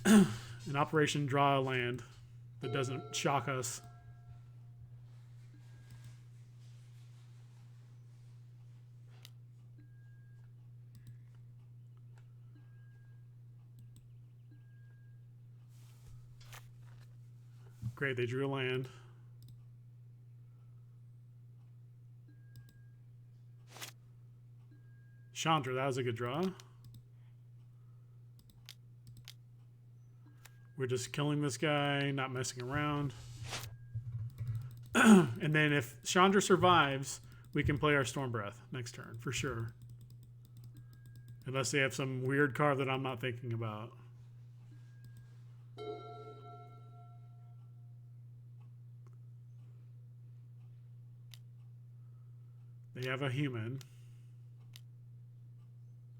An Operation Draw a Land that doesn't shock us. Great, they drew a land. Chandra, that was a good draw. We're just killing this guy, not messing around. And then if Chandra survives, we can play our Storm Breath next turn, for sure. Unless they have some weird card that I'm not thinking about. They have a human.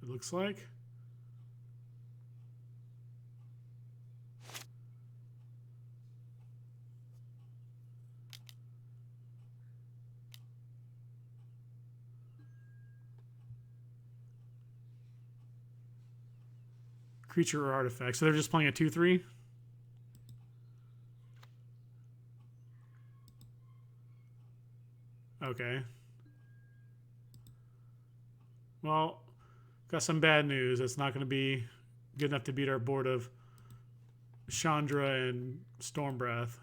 It looks like. Creature or artifact. So they're just playing a 2/3. Okay. Well, got some bad news. It's not going to be good enough to beat our board of Chandra and Storm Breath.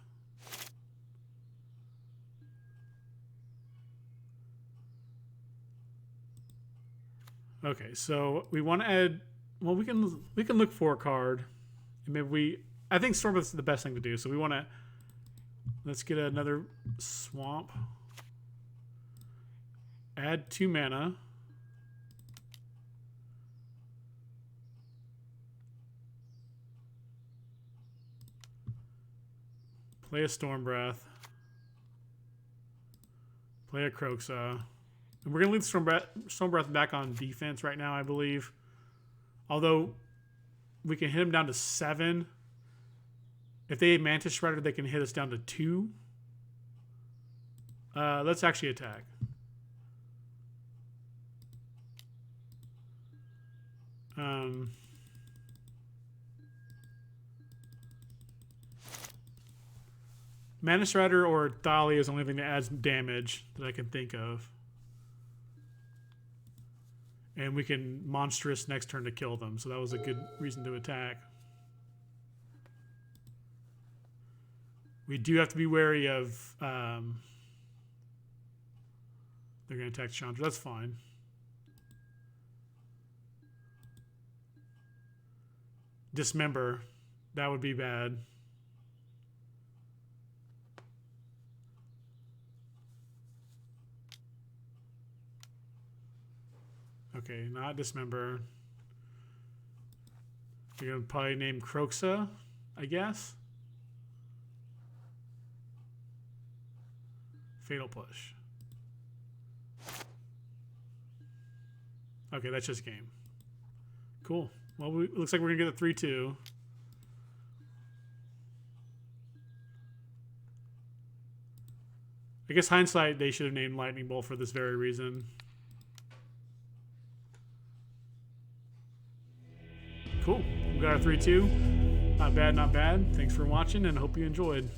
Okay, so we want to add. Well, we can look for a card. Maybe I think Storm Breath is the best thing to do. So we want to. Let's get another swamp. Add 2 mana. Play a Storm Breath. Play a Kroxa. And we're going to leave Storm Breath back on defense right now, I believe. Although we can hit him down to 7. If they Mantis Shredder, they can hit us down to 2. Let's actually attack. Mantis Rider or Dali is the only thing that adds damage that I can think of. And we can Monstrous next turn to kill them. So that was a good reason to attack. We do have to be wary of... they're going to attack Chandra. That's fine. Dismember. That would be bad. Okay, not Dismember. You're going to probably name Kroxa, I guess. Fatal Push. Okay, that's just game. Cool. Well, it looks like we're going to get a 3-2. I guess hindsight, they should have named Lightning Bolt for this very reason. Cool. We got our 3-2. Not bad, not bad. Thanks for watching, and hope you enjoyed.